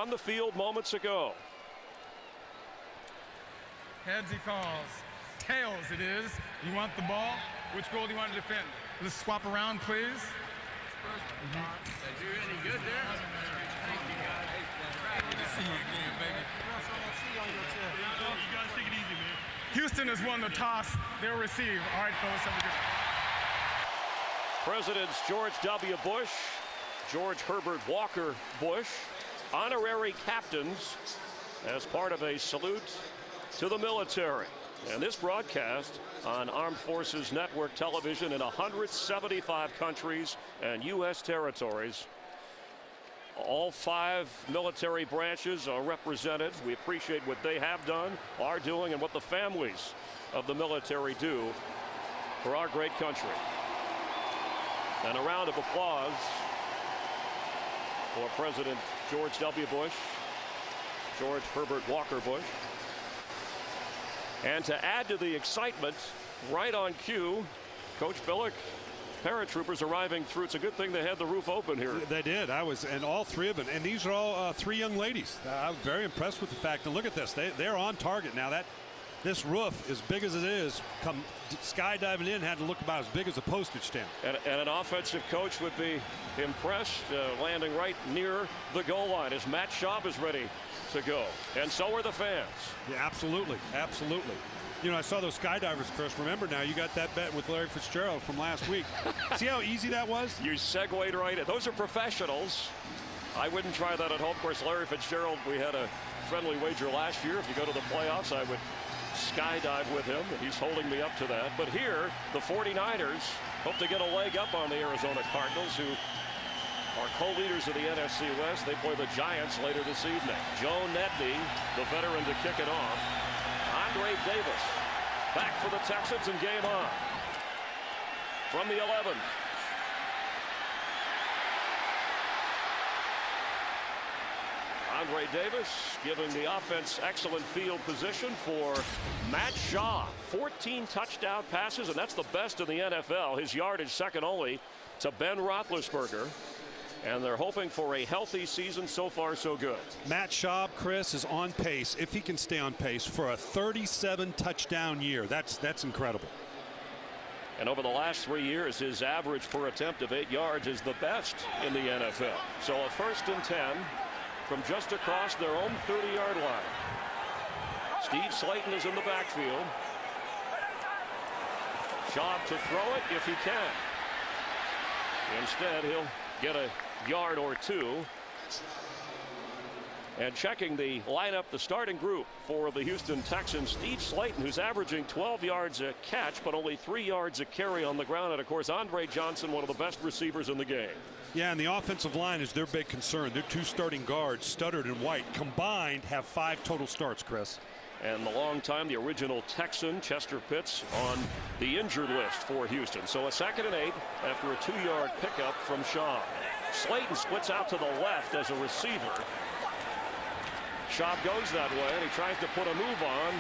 on the field moments ago. Heads he calls. Tails it is. You want the ball? Which goal do you want to defend? Let's swap around, please. Did you do any good there? Thank you, guys. Good to see you again, baby. You guys take it easy, man. Houston has won the toss. They'll receive. All right, fellas, have a good Presidents George W. Bush, George Herbert Walker Bush, honorary captains as part of a salute to the military. And this broadcast on Armed Forces Network television in 175 countries and U.S. territories. All 5 military branches are represented. We appreciate what they have done, are doing, and what the families of the military do for our great country. And a round of applause for President George W. Bush, George Herbert Walker Bush. And to add to the excitement, right on cue, Coach Billick, paratroopers arriving through. It's a good thing they had the roof open here. They did. And all 3 of them. And these are all 3 young ladies. I was very impressed with the fact. And look at this. They're on target now. This roof, as big as it is, come skydiving in, had to look about as big as a postage stamp. And an offensive coach would be impressed, landing right near the goal line as Matt Schaub is ready to go. And so are the fans. Yeah, absolutely. Absolutely. You know, I saw those skydivers, Chris. Remember now, you got that bet with Larry Fitzgerald from last week. See how easy that was? You segued right in. Those are professionals. I wouldn't try that at home. Of course, Larry Fitzgerald, we had a friendly wager last year. If you go to the playoffs, I would skydive with him. He's holding me up to that. But here, the 49ers hope to get a leg up on the Arizona Cardinals, who are co-leaders of the NFC West. They play the Giants later this evening. Joe Nedney, the veteran, to kick it off. Andre Davis back for the Texans and game on. From the 11. Andre Davis giving the offense excellent field position for Matt Schaub. 14 touchdown passes, and that's the best in the NFL. His yardage second only to Ben Roethlisberger. And they're hoping for a healthy season. So far, so good. Matt Schaub, Chris, is on pace, if he can stay on pace, for a 37 touchdown year. That's incredible. And over the last 3 years, his average per attempt of 8 yards is the best in the NFL. So a 1st and 10 from just across their own 30-yard line. Steve Slayton is in the backfield. Schaub to throw it if he can. Instead, he'll get a yard or 2. And checking the lineup, the starting group for the Houston Texans, Steve Slayton, who's averaging 12 yards a catch, but only 3 yards a carry on the ground. And of course, Andre Johnson, one of the best receivers in the game. Yeah, and the offensive line is their big concern. Their 2 starting guards, Studdard and White, combined have 5 total starts, Chris. And the long time, the original Texan, Chester Pitts, on the injured list for Houston. So a 2nd and 8 after a 2-yard pickup from Schaub. Slayton splits out to the left as a receiver. Schaub goes that way, and he tries to put a move on,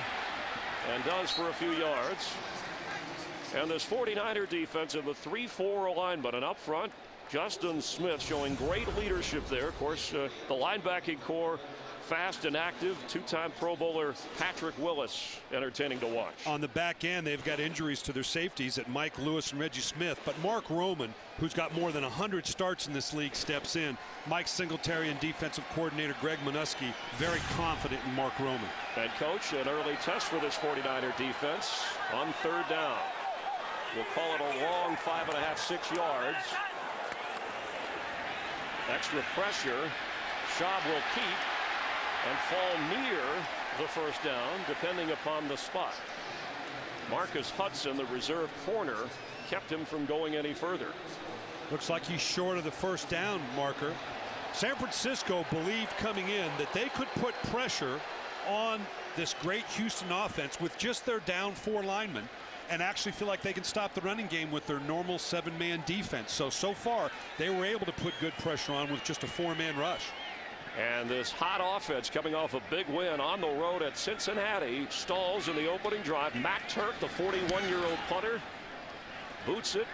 and does for a few yards. And this 49er defense in the 3-4 alignment, and up front, Justin Smith showing great leadership there. Of course, the linebacking core, fast and active. 2-time Pro Bowler Patrick Willis, entertaining to watch. On the back end, they've got injuries to their safeties at Mike Lewis and Reggie Smith, but Mark Roman, who's got more than 100 starts in this league, steps in. Mike Singletary and defensive coordinator Greg Minuski very confident in Mark Roman. And coach, an early test for this 49er defense on 3rd down. We'll call it a long 5.5, 6 yards. Extra pressure. Schaub will keep and fall near the 1st down, depending upon the spot. Marcus Hudson, the reserve corner, kept him from going any further. Looks like he's short of the 1st down marker. San Francisco believed coming in that they could put pressure on this great Houston offense with just their down 4 linemen, and actually feel like they can stop the running game with their normal 7-man defense. So far, they were able to put good pressure on with just a 4-man rush. And this hot offense coming off a big win on the road at Cincinnati stalls in the opening drive. Matt Turk, the 41-year-old punter, boots it,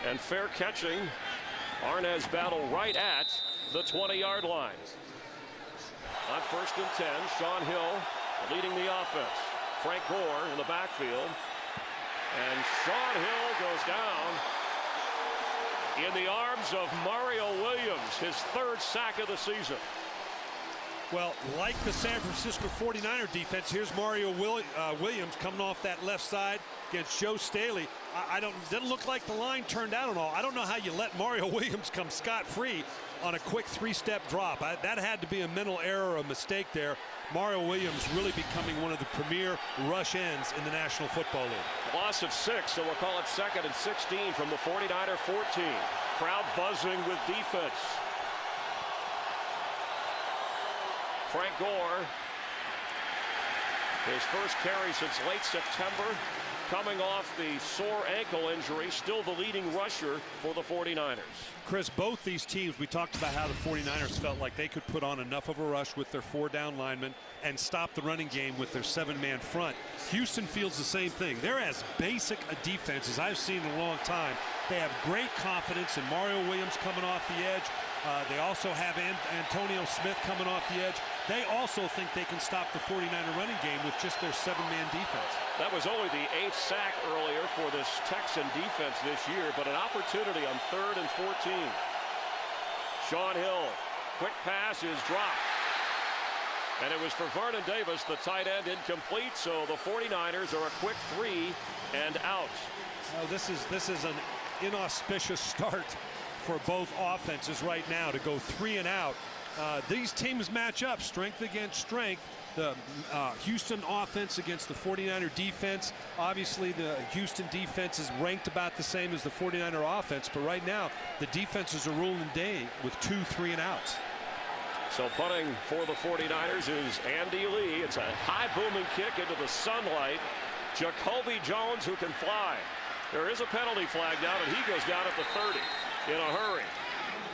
and fair catching. Arnaz battle right at the 20-yard line. first and 10. Sean Hill leading the offense. Frank Gore in the backfield. And Sean Hill goes down in the arms of Mario Williams, his third sack of the season. Well, like the San Francisco 49er defense, here's Mario Williams coming off that left side against Joe Staley. Didn't look like the line turned out at all. I don't know how you let Mario Williams come scot-free on a quick three-step drop. That had to be a mental error or a mistake there. Mario Williams really becoming one of the premier rush ends in the National Football League. Loss of 6, so we'll call it 2nd and 16 from the 49er 14. Crowd buzzing with defense. Frank Gore, his first carry since late September, coming off the sore ankle injury, still the leading rusher for the 49ers. Chris, both these teams, we talked about how the 49ers felt like they could put on enough of a rush with their 4 down linemen and stop the running game with their 7-man front. Houston feels the same thing. They're as basic a defense as I've seen in a long time. They have great confidence in Mario Williams coming off the edge. They also have Antonio Smith coming off the edge. They also think they can stop the 49er running game with just their 7-man defense. That was only the 8th sack earlier for this Texan defense this year, but an opportunity on 3rd and 14. Sean Hill, quick pass is dropped. And it was for Vernon Davis, the tight end, incomplete, so the 49ers are a quick 3 and out. Oh, this is an inauspicious start for both offenses right now to go 3 and out. These teams match up strength against strength. The Houston offense against the 49er defense. Obviously, the Houston defense is ranked about the same as the 49er offense, but right now the defenses are ruling the day with 2 3 and outs. So punting for the 49ers is Andy Lee. It's a high booming kick into the sunlight. Jacoby Jones, who can fly. There is a penalty flag down, and he goes down at the 30 in a hurry.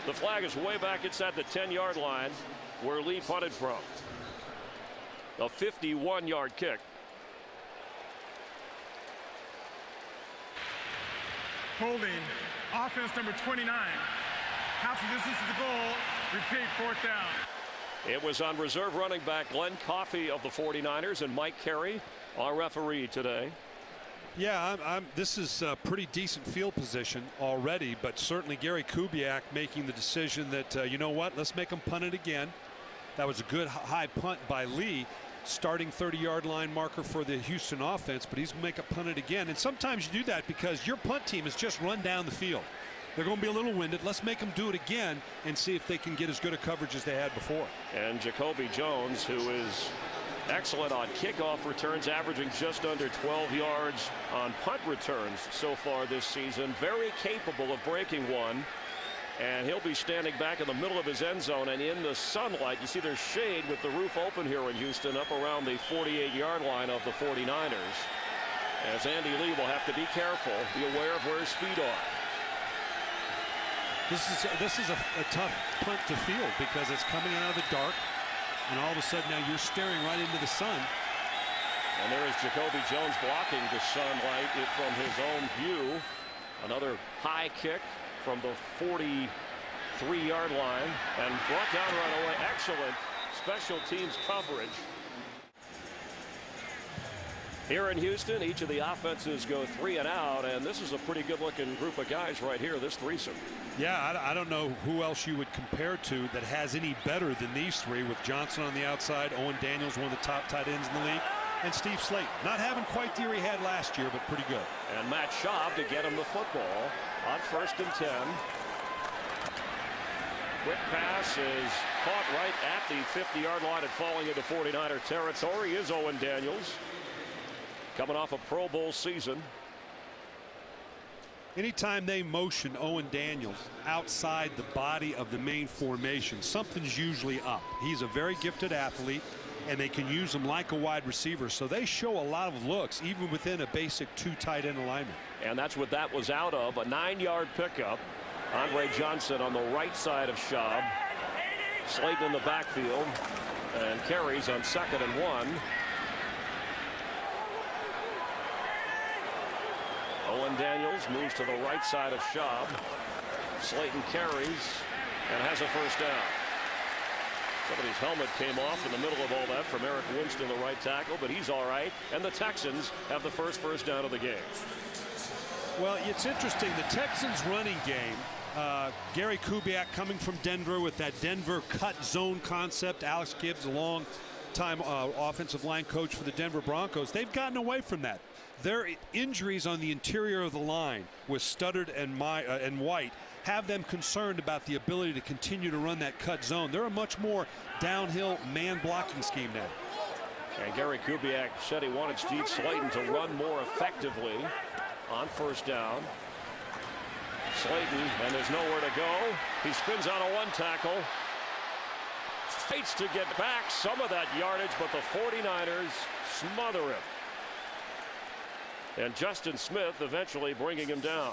The flag is way back inside the 10-yard line where Lee punted from. A 51-yard kick. Holding offense number 29. Half the distance to the goal. Repeat, 4th down. It was on reserve running back Glenn Coffey of the 49ers and Mike Carey, our referee today. Yeah, this is a pretty decent field position already, but certainly Gary Kubiak making the decision that, you know what, let's make him punt it again. That was a good high punt by Lee, starting 30-yard line marker for the Houston offense, but he's going to make a punt it again. And sometimes you do that because your punt team has just run down the field. They're going to be a little winded. Let's make them do it again and see if they can get as good a coverage as they had before. And Jacoby Jones, who is excellent on kickoff returns, averaging just under 12 yards on punt returns so far this season. Very capable of breaking one. And he'll be standing back in the middle of his end zone and in the sunlight. You see there's shade with the roof open here in Houston up around the 48-yard line of the 49ers. As Andy Lee will have to be careful, be aware of where his feet are. This is a tough punt to field because it's coming out of the dark, and all of a sudden now you're staring right into the sun. And there is Jacoby Jones blocking the sunlight from his own view. Another high kick from the 43-yard line and brought down right away. Excellent special teams coverage. Here in Houston, each of the offenses go 3 and out, and this is a pretty good-looking group of guys right here, this threesome. Yeah, I don't know who else you would compare to that has any better than these three, with Johnson on the outside, Owen Daniels, one of the top tight ends in the league, and Steve Slayton. Not having quite the year he had last year, but pretty good. And Matt Schaub to get him the football on 1st and 10. Quick pass is caught right at the 50-yard line and falling into 49er territory is Owen Daniels. Coming off a Pro Bowl season. Anytime they motion Owen Daniels outside the body of the main formation, something's usually up. He's a very gifted athlete, and they can use him like a wide receiver. So they show a lot of looks, even within a basic 2 tight end alignment. And that's what that was out of, a 9-yard pickup. Andre Johnson on the right side of Schaub. Slayton in the backfield, and carries on 2nd and 1. Owen Daniels moves to the right side of Schaub. Slayton carries and has a 1st down. Somebody's helmet came off in the middle of all that from Eric Winston, the right tackle, but he's all right. And the Texans have the first down of the game. Well, it's interesting. The Texans running game, Gary Kubiak coming from Denver with that Denver cut zone concept. Alex Gibbs, a long-time offensive line coach for the Denver Broncos. They've gotten away from that. Their injuries on the interior of the line with Studdard and White have them concerned about the ability to continue to run that cut zone. They're a much more downhill man blocking scheme now. And Gary Kubiak said he wanted Steve Slayton to run more effectively on first down. Slayton, and there's nowhere to go. He spins on a one tackle. Fights to get back some of that yardage, but the 49ers smother him. And Justin Smith eventually bringing him down.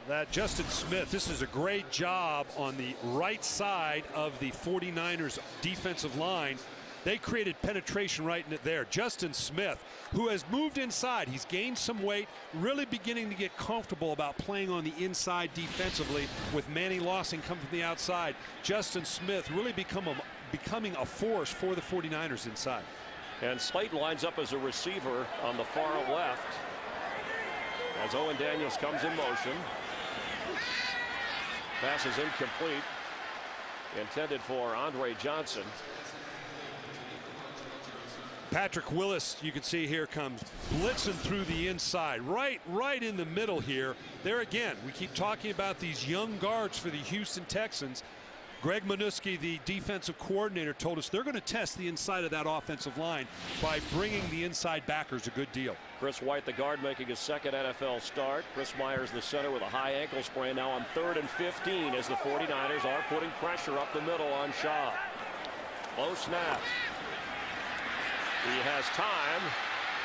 That Justin Smith, this is a great job on the right side of the 49ers defensive line. They created penetration right in there. Justin Smith, who has moved inside, he's gained some weight, really beginning to get comfortable about playing on the inside defensively with Manny Lawson coming from the outside. Justin Smith really becoming a force for the 49ers inside. And Slayton lines up as a receiver on the far left as Owen Daniels comes in motion. Pass is incomplete. Intended for Andre Johnson. Patrick Willis, you can see here, comes blitzing through the inside, right in the middle here. There again, we keep talking about these young guards for the Houston Texans. Greg Minuski, the defensive coordinator, told us they're going to test the inside of that offensive line by bringing the inside backers a good deal. Chris White, the guard, making his second NFL start. Chris Myers, the center, with a high ankle sprain, now on 3rd and 15 as the 49ers are putting pressure up the middle on Shaw. Low snap. He has time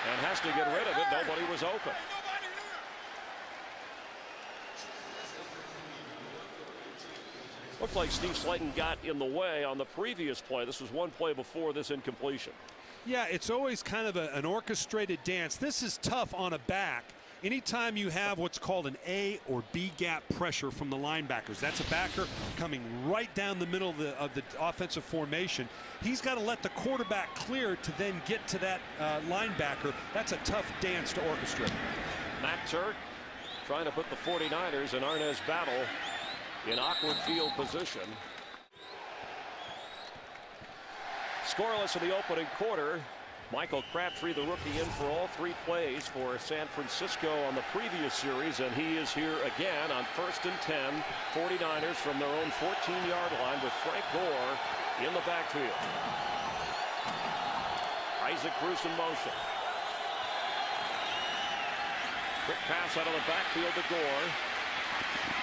and has to get rid of it. Nobody was open. Looked like Steve Slayton got in the way on the previous play. This was one play before this incompletion. Yeah, it's always kind of an orchestrated dance. This is tough on a back. Anytime you have what's called an A or B gap pressure from the linebackers, that's a backer coming right down the middle of the offensive formation. He's got to let the quarterback clear to then get to that linebacker. That's a tough dance to orchestrate. Matt Turk trying to put the 49ers in Arnaz battle in awkward field position. Scoreless in the opening quarter. Michael Crabtree, the rookie, in for all 3 plays for San Francisco on the previous series, and he is here again on 1st and 10. 49ers from their own 14-yard line with Frank Gore in the backfield. Isaac Bruce in motion. Quick pass out of the backfield to Gore.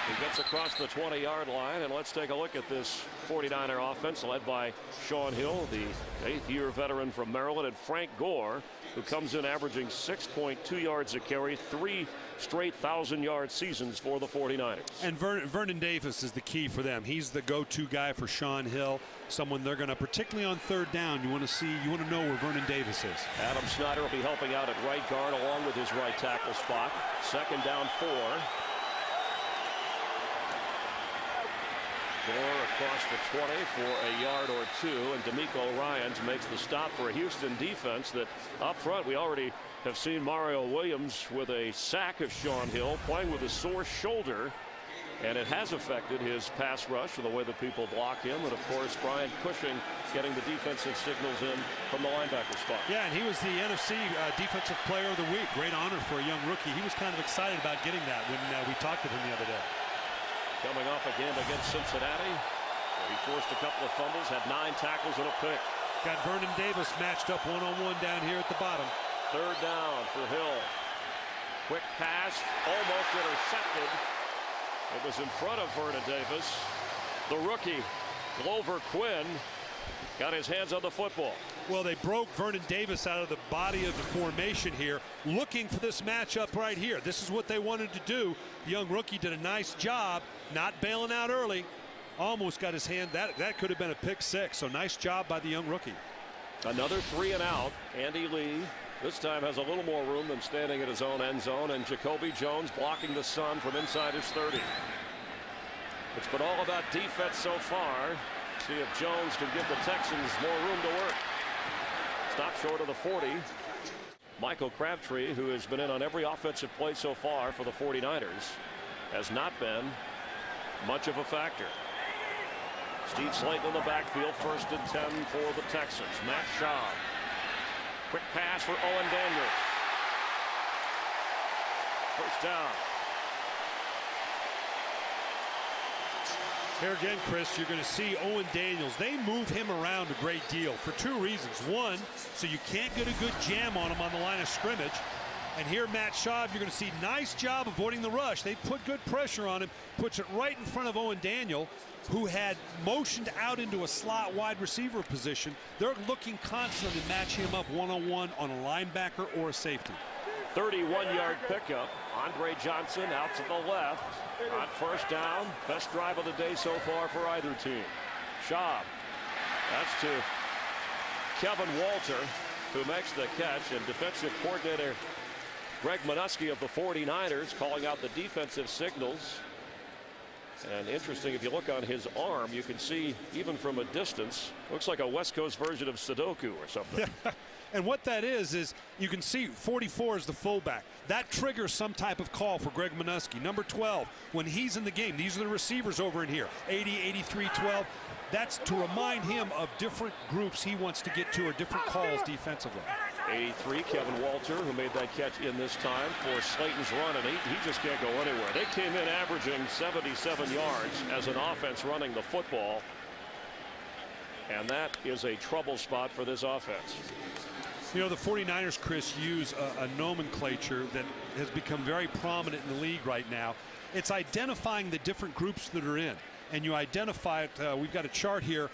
He gets across the 20-yard line, and let's take a look at this 49er offense led by Sean Hill, the 8th-year veteran from Maryland, and Frank Gore, who comes in averaging 6.2 yards a carry, 3 straight 1,000-yard seasons for the 49ers. And Vernon Davis is the key for them. He's the go-to guy for Sean Hill, someone they're going to, particularly on 3rd down, you want to know where Vernon Davis is. Adam Snyder will be helping out at right guard along with his right tackle spot. 2nd down 4. Gore across the 20 for a yard or 2, and D'Amico Ryans makes the stop for a Houston defense that up front we already have seen Mario Williams with a sack of Sean Hill, playing with a sore shoulder, and it has affected his pass rush and the way that people block him. And of course Brian Cushing getting the defensive signals in from the linebacker spot. Yeah, and he was the NFC Defensive Player of the Week. Great honor for a young rookie. He was kind of excited about getting that when we talked to him the other day. Coming off a game against Cincinnati, where he forced a couple of fumbles, had 9 tackles and a pick. Got Vernon Davis matched up one-on-one down here at the bottom. 3rd down for Hill. Quick pass, almost intercepted. It was in front of Vernon Davis. The rookie, Glover Quinn, got his hands on the football. Well, they broke Vernon Davis out of the body of the formation here, looking for this matchup right here. This is what they wanted to do. The young rookie did a nice job, not bailing out early. Almost got his hand. That could have been a pick 6. So nice job by the young rookie. Another 3 and out. Andy Lee this time has a little more room than standing at his own end zone, and Jacoby Jones blocking the sun from inside his 30. It's been all about defense so far. See if Jones can give the Texans more room to work. Stop short of the 40. Michael Crabtree, who has been in on every offensive play so far for the 49ers, has not been much of a factor. Steve Slayton in the backfield, 1st and 10 for the Texans. Matt Schaub. Quick pass for Owen Daniels. First down. Here again, Chris, you're going to see Owen Daniels. They move him around a great deal for 2 reasons. One, so you can't get a good jam on him on the line of scrimmage. And here, Matt Schaub, you're going to see nice job avoiding the rush. They put good pressure on him, puts it right in front of Owen Daniel, who had motioned out into a slot wide receiver position. They're looking constantly to match him up one-on-one on a linebacker or a safety. 31-yard pickup. Andre Johnson out to the left on 1st down. Best drive of the day so far for either team. Schaub. That's to Kevin Walter, who makes the catch, and defensive coordinator Greg Minuski of the 49ers calling out the defensive signals. And interesting, if you look on his arm, you can see even from a distance, looks like a West Coast version of Sudoku or something. And what that is you can see 44 is the fullback. That triggers some type of call for Greg Minuski. Number 12, when he's in the game, these are the receivers over in here. 80, 83, 12. That's to remind him of different groups he wants to get to or different calls defensively. 83, Kevin Walter, who made that catch in this time for Slayton's run, and he just can't go anywhere. They came in averaging 77 yards as an offense running the football, and that is a trouble spot for this offense. You know, the 49ers, Chris, use a nomenclature that has become very prominent in the league right now. It's identifying the different groups that are in, and you identify it. We've got a chart here.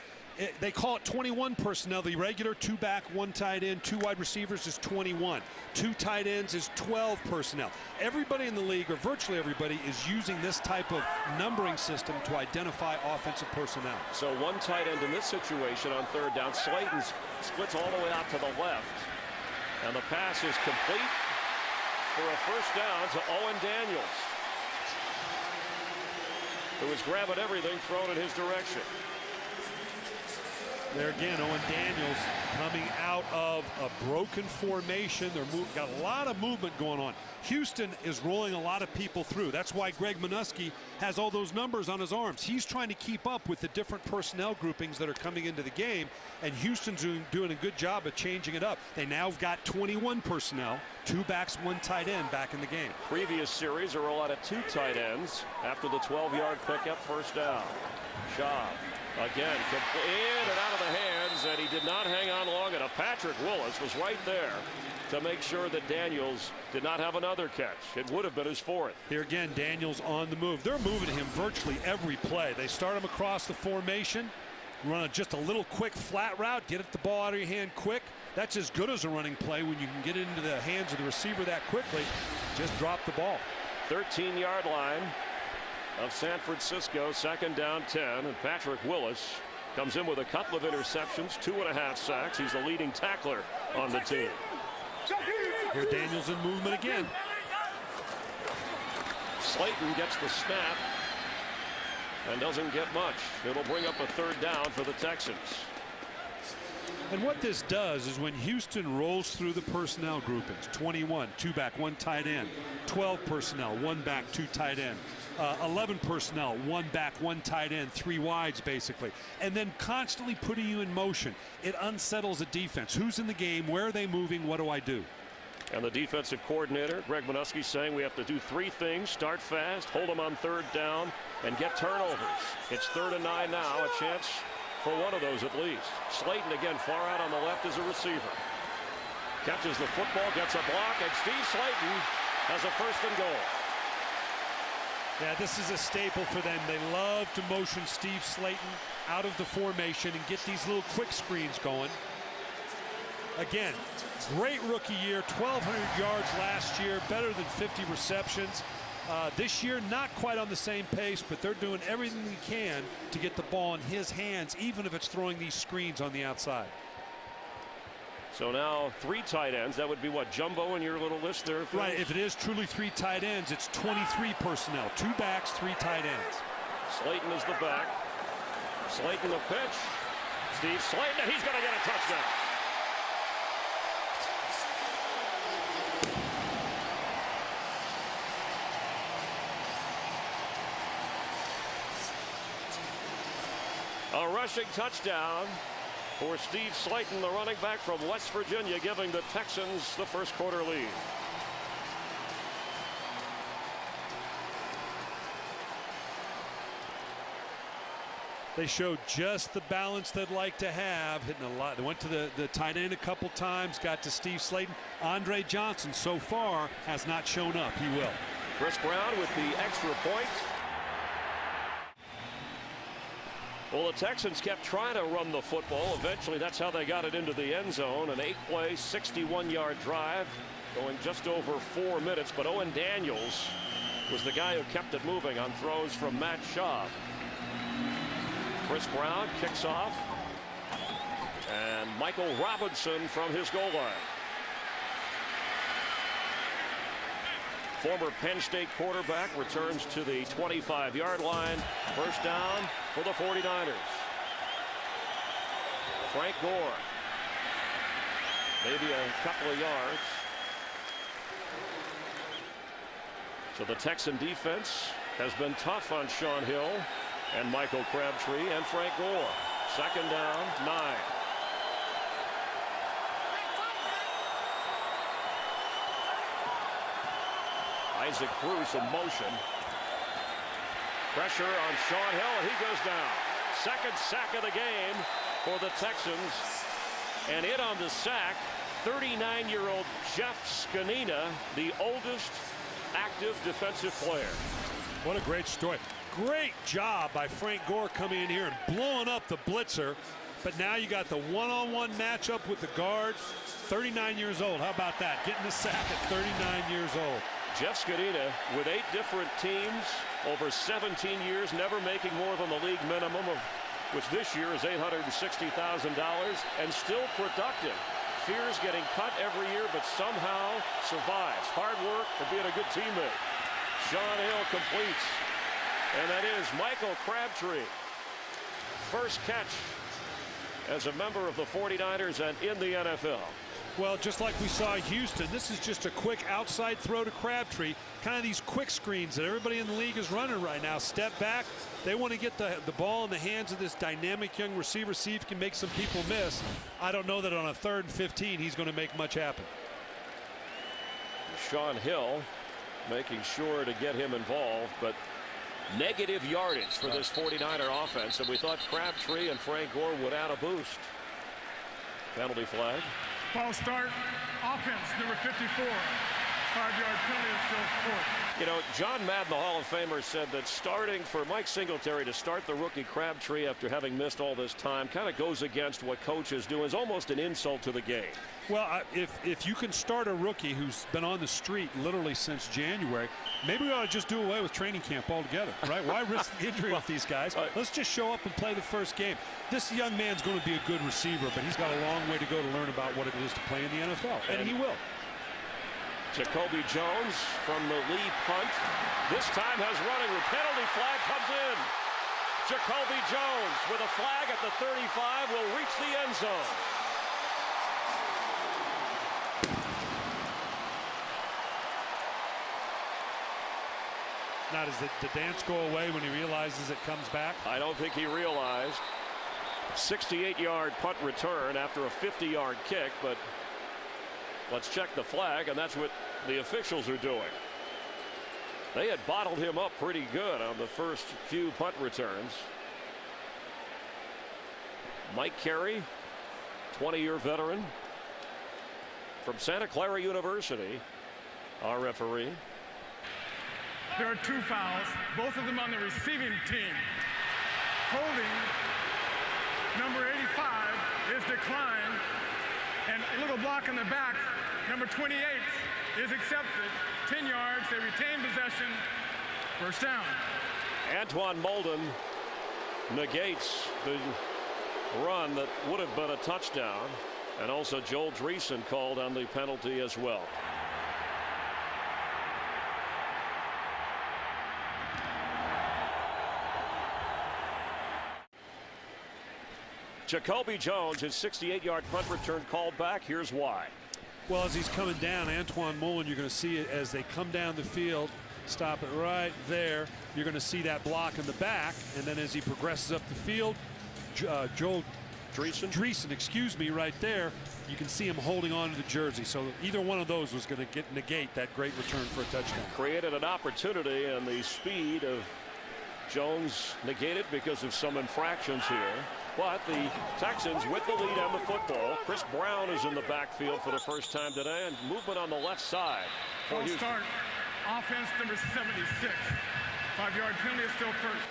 They call it 21 personnel. The regular 2 back, 1 tight end, 2 wide receivers is 21. 2 tight ends is 12 personnel. Everybody in the league, or virtually everybody, is using this type of numbering system to identify offensive personnel. So 1 tight end in this situation on 3rd down. Slayton splits all the way out to the left, and the pass is complete for a 1st down to Owen Daniels, who was grabbing everything thrown in his direction. There again, Owen Daniels coming out of a broken formation. They're got a lot of movement going on. Houston is rolling a lot of people through. That's why Greg Minuski has all those numbers on his arms. He's trying to keep up with the different personnel groupings that are coming into the game, and Houston's doing a good job of changing it up. They now have got 21 personnel, 2 backs, 1 tight end back in the game. Previous series, a rollout of 2 tight ends after the 12-yard pickup, 1st down. Schaub. Again, in and out of the hands, and he did not hang on long enough. Patrick Willis was right there to make sure that Daniels did not have another catch. It would have been his 4th. Here again, Daniels on the move. They're moving him virtually every play. They start him across the formation, run just a little quick flat route, get the ball out of your hand quick. That's as good as a running play when you can get it into the hands of the receiver that quickly. Just drop the ball. 13-yard line of San Francisco, 2nd down 10, and Patrick Willis comes in with a couple of interceptions, 2.5 sacks. He's the leading tackler on the team. Here Daniels in movement again. Slayton gets the snap and doesn't get much. It'll bring up a 3rd down for the Texans. And what this does is when Houston rolls through the personnel groupings, 21, 2 back, 1 tight end, 12 personnel, 1 back, 2 tight end, 11 personnel, 1 back, 1 tight end, 3 wides basically, and then constantly putting you in motion. It unsettles a defense. Who's in the game? Where are they moving? What do I do? And the defensive coordinator, Greg Minuski, saying we have to do 3 things: start fast, hold them on 3rd down, and get turnovers. It's 3rd and 9 now, a chance for one of those at least. Slayton again far out on the left as a receiver. Catches the football, gets a block, and Steve Slayton has a 1st and goal. Yeah, this is a staple for them. They love to motion Steve Slayton out of the formation and get these little quick screens going. Again, great rookie year, 1,200 yards last year, better than 50 receptions. This year, not quite on the same pace, but they're doing everything they can to get the ball in his hands, even if it's throwing these screens on the outside. So now 3 tight ends. That would be what, jumbo in your little list there? Phil? Right. If it is truly 3 tight ends, it's 23 personnel. 2 backs, 3 tight ends. Slayton is the back. Slayton the pitch. Steve Slayton, and he's going to get a touchdown. A rushing touchdown for Steve Slayton, the running back from West Virginia, giving the Texans the first quarter lead. They showed just the balance they'd like to have, hitting a lot. They went to the tight end a couple times, got to Steve Slayton. Andre Johnson so far has not shown up. He will. Chris Brown with the extra point. Well, the Texans kept trying to run the football. Eventually, that's how they got it into the end zone. An 8-play, 61-yard drive going just over 4 minutes. But Owen Daniels was the guy who kept it moving on throws from Matt Schaub. Chris Brown kicks off. And Michael Robinson from his goal line. Former Penn State quarterback returns to the 25-yard line. First down for the 49ers. Frank Gore. Maybe a couple of yards. So the Texan defense has been tough on Sean Hill and Michael Crabtree and Frank Gore. Second down, 9. Isaac Bruce in motion. Pressure on Sean Hill, and he goes down. Second sack of the game for the Texans. And in on the sack, 39-year-old Jeff Skanina, the oldest active defensive player. What a great story. Great job by Frank Gore coming in here and blowing up the blitzer. But now you got the one-on-one matchup with the guard. 39 years old. How about that? Getting the sack at 39 years old. Jeff Skanina with 8 different teams over 17 years, never making more than the league minimum, of which this year is $860,000, and still productive. Fears getting cut every year, but somehow survives. Hard work and being a good teammate. Sean Hill completes. And that is Michael Crabtree. First catch as a member of the 49ers and in the NFL. Well, just like we saw Houston, this is just a quick outside throw to Crabtree. Kind of these quick screens that everybody in the league is running right now. Step back. They want to get the ball in the hands of this dynamic young receiver, see if he can make some people miss. I don't know that on a 3rd and 15 he's going to make much happen. Sean Hill making sure to get him involved, but negative yardage for this 49er offense, and we thought Crabtree and Frank Gore would add a boost. Penalty flag. False start. Offense, number 54. 5-yard penalty is still 4th. You know, John Madden, the Hall of Famer, said that starting for Mike Singletary to start the rookie Crabtree after having missed all this time kind of goes against what coaches do. Is almost an insult to the game. Well, if you can start a rookie who's been on the street literally since January, maybe we ought to just do away with training camp altogether, right? Why risk the injury with these guys? Let's just show up and play the first game. This young man's going to be a good receiver, but he's got a long way to go to learn about what it is to play in the NFL, and he will. Jacoby Jones from the Lee punt. This time has running. The penalty flag comes in. Jacoby Jones with a flag at the 35 will reach the end zone. Now, does the dance go away when he realizes it comes back? I don't think he realized. 68-yard punt return after a 50-yard kick, but let's check the flag, and that's what the officials are doing. They had bottled him up pretty good on the first few punt returns. Mike Carey, 20-year veteran from Santa Clara University, our referee. There are 2 fouls, both of them on the receiving team. Holding number 85 is declined, and a little block in the back, number 28 is accepted. 10 yards, they retain possession. First down. Antoine Molden negates the run that would have been a touchdown, and also Joel Dreesen called on the penalty as well. Jacoby Jones, his 68-yard punt return called back. Here's why. Well, as he's coming down, Antoine Mullen, you're going to see it as they come down the field. Stop it right there. You're going to see that block in the back, and then as he progresses up the field, Joel Dreesen, excuse me, right there, you can see him holding on to the jersey. So either one of those was going to negate that great return for a touchdown. Created an opportunity, and the speed of Jones negated because of some infractions here. But the Texans with the lead and the football. Chris Brown is in the backfield for the first time today, and movement on the left side. Full start. Offense number 76. 5-yard penalty is still first.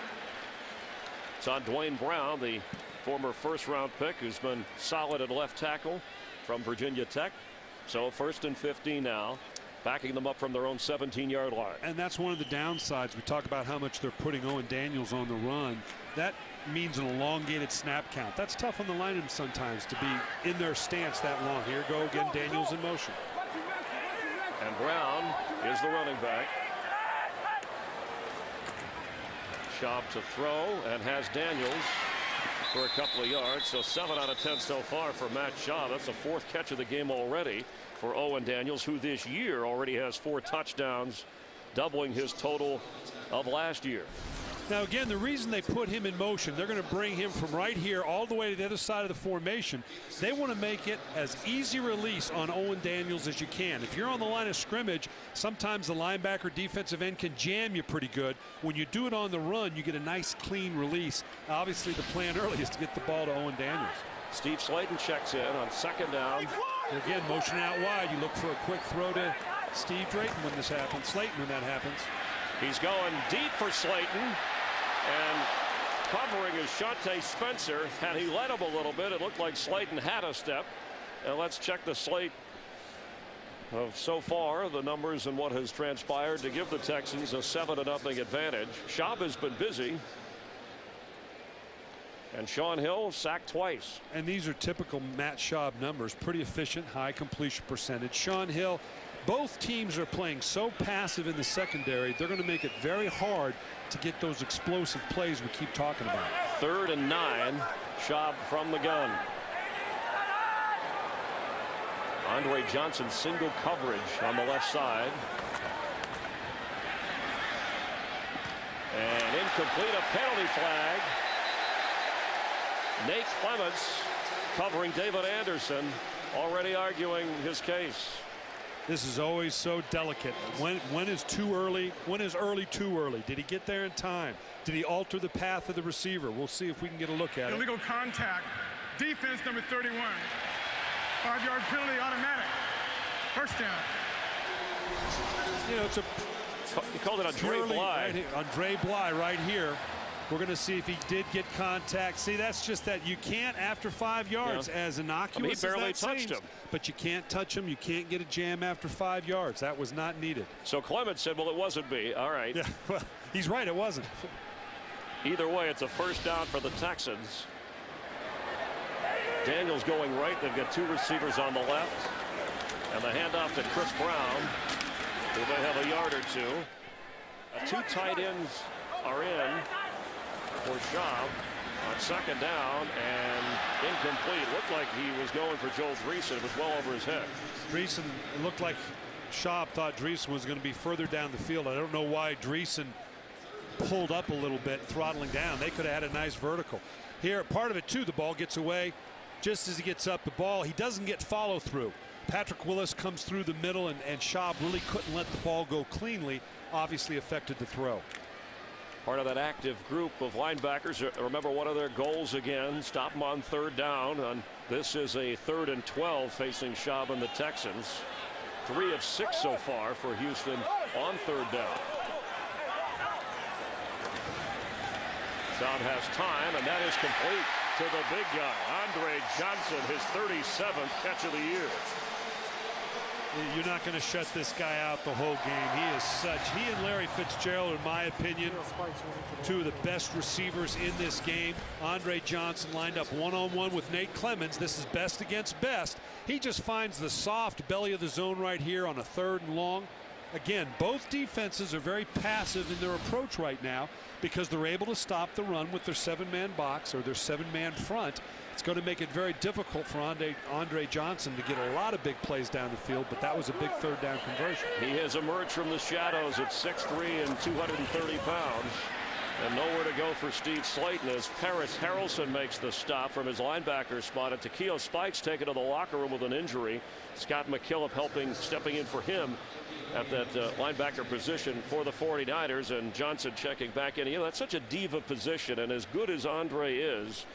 It's on Dwayne Brown, the former first-round pick, who's been solid at left tackle from Virginia Tech. So 1st and 15 now, backing them up from their own 17-yard line. And that's one of the downsides. We talk about how much they're putting Owen Daniels on the run. That means an elongated snap count. That's tough on the linemen sometimes to be in their stance that long. Here go again, Daniels in motion. And Brown is the running back. Schaub to throw, and has Daniels for a couple of yards. So 7 out of 10 so far for Matt Schaub. That's the 4th catch of the game already for Owen Daniels, who this year already has 4 touchdowns, doubling his total of last year. Now again, the reason they put him in motion, they're going to bring him from right here all the way to the other side of the formation. They want to make it as easy release on Owen Daniels as you can. If you're on the line of scrimmage, sometimes the linebacker defensive end can jam you pretty good. When you do it on the run, you get a nice clean release. Obviously the plan early is to get the ball to Owen Daniels. Steve Slayton checks in on 2nd down. And again, motion out wide. You look for a quick throw to Steve Drayton when this happens. Slayton when that happens. He's going deep for Slayton, and covering is Shante Spencer. Had he led him a little bit, it looked like Slayton had a step. And let's check the slate of so far, the numbers and what has transpired to give the Texans a 7-0 advantage. Schaub has been busy, and Shaun Hill sacked twice. And these are typical Matt Schaub numbers. Pretty efficient, high completion percentage. Shaun Hill, both teams are playing so passive in the secondary, they're going to make it very hard to get those explosive plays we keep talking about. 3rd and 9. Schaub from the gun. Andre Johnson single coverage on the left side. And incomplete, a penalty flag. Nate Clements covering David Anderson, already arguing his case. This is always so delicate. When is too early? When is early too early? Did he get there in time? Did he alter the path of the receiver? We'll see if we can get a look at it. Illegal contact. Defense number 31. 5-yard penalty automatic. First down. You know, it's a He called it Andre Bly. Andre Bly right here. We're going to see if he did get contact. See, that's just that you can't after 5 yards, as innocuous he barely as that touched seems, him. But you can't touch him. You can't get a jam after 5 yards. That was not needed. So Clements said, well, it wasn't me. All right. Yeah, well, he's right. It wasn't. Either way, it's a first down for the Texans. Daniels going right. They've got 2 receivers on the left. And the handoff to Chris Brown, who may have a yard or 2. 2 tight ends are in for Schaub on 2nd down, and incomplete. Looked like he was going for Joel Dreesen. It was well over his head. Dreesen, it looked like Schaub thought Dreesen was going to be further down the field. I don't know why Dreesen pulled up a little bit, throttling down. They could have had a nice vertical. Here, part of it too, the ball gets away just as he gets up the ball. He doesn't get follow through. Patrick Willis comes through the middle, and Schaub really couldn't let the ball go cleanly. Obviously affected the throw. Part of that active group of linebackers. Remember, one of their goals again, stop them on 3rd down. And this is a 3rd and 12 facing Schaub and the Texans. 3 of 6 so far for Houston on 3rd down. Schaub has time, and that is complete to the big guy, Andre Johnson, his 37th catch of the year. You're not going to shut this guy out the whole game. He and Larry Fitzgerald, in my opinion, 2 of the best receivers in this game. Andre Johnson lined up one-on-one with Nate Clements. This is best against best. He just finds the soft belly of the zone right here on a 3rd and long. Again, both defenses are very passive in their approach right now because they're able to stop the run with their 7-man box or their 7-man front. It's It's going to make it very difficult for Andre Johnson to get a lot of big plays down the field, but that was a big third down conversion. He has emerged from the shadows at 6'3" and 230 pounds. And nowhere to go for Steve Slayton as Paris Harrelson makes the stop from his linebacker spot. And Takeo Spike's taken to the locker room with an injury. Scott McKillop stepping in for him at that linebacker position for the 49ers, and Johnson checking back in. You know, that's such a diva position, and as good as Andre is,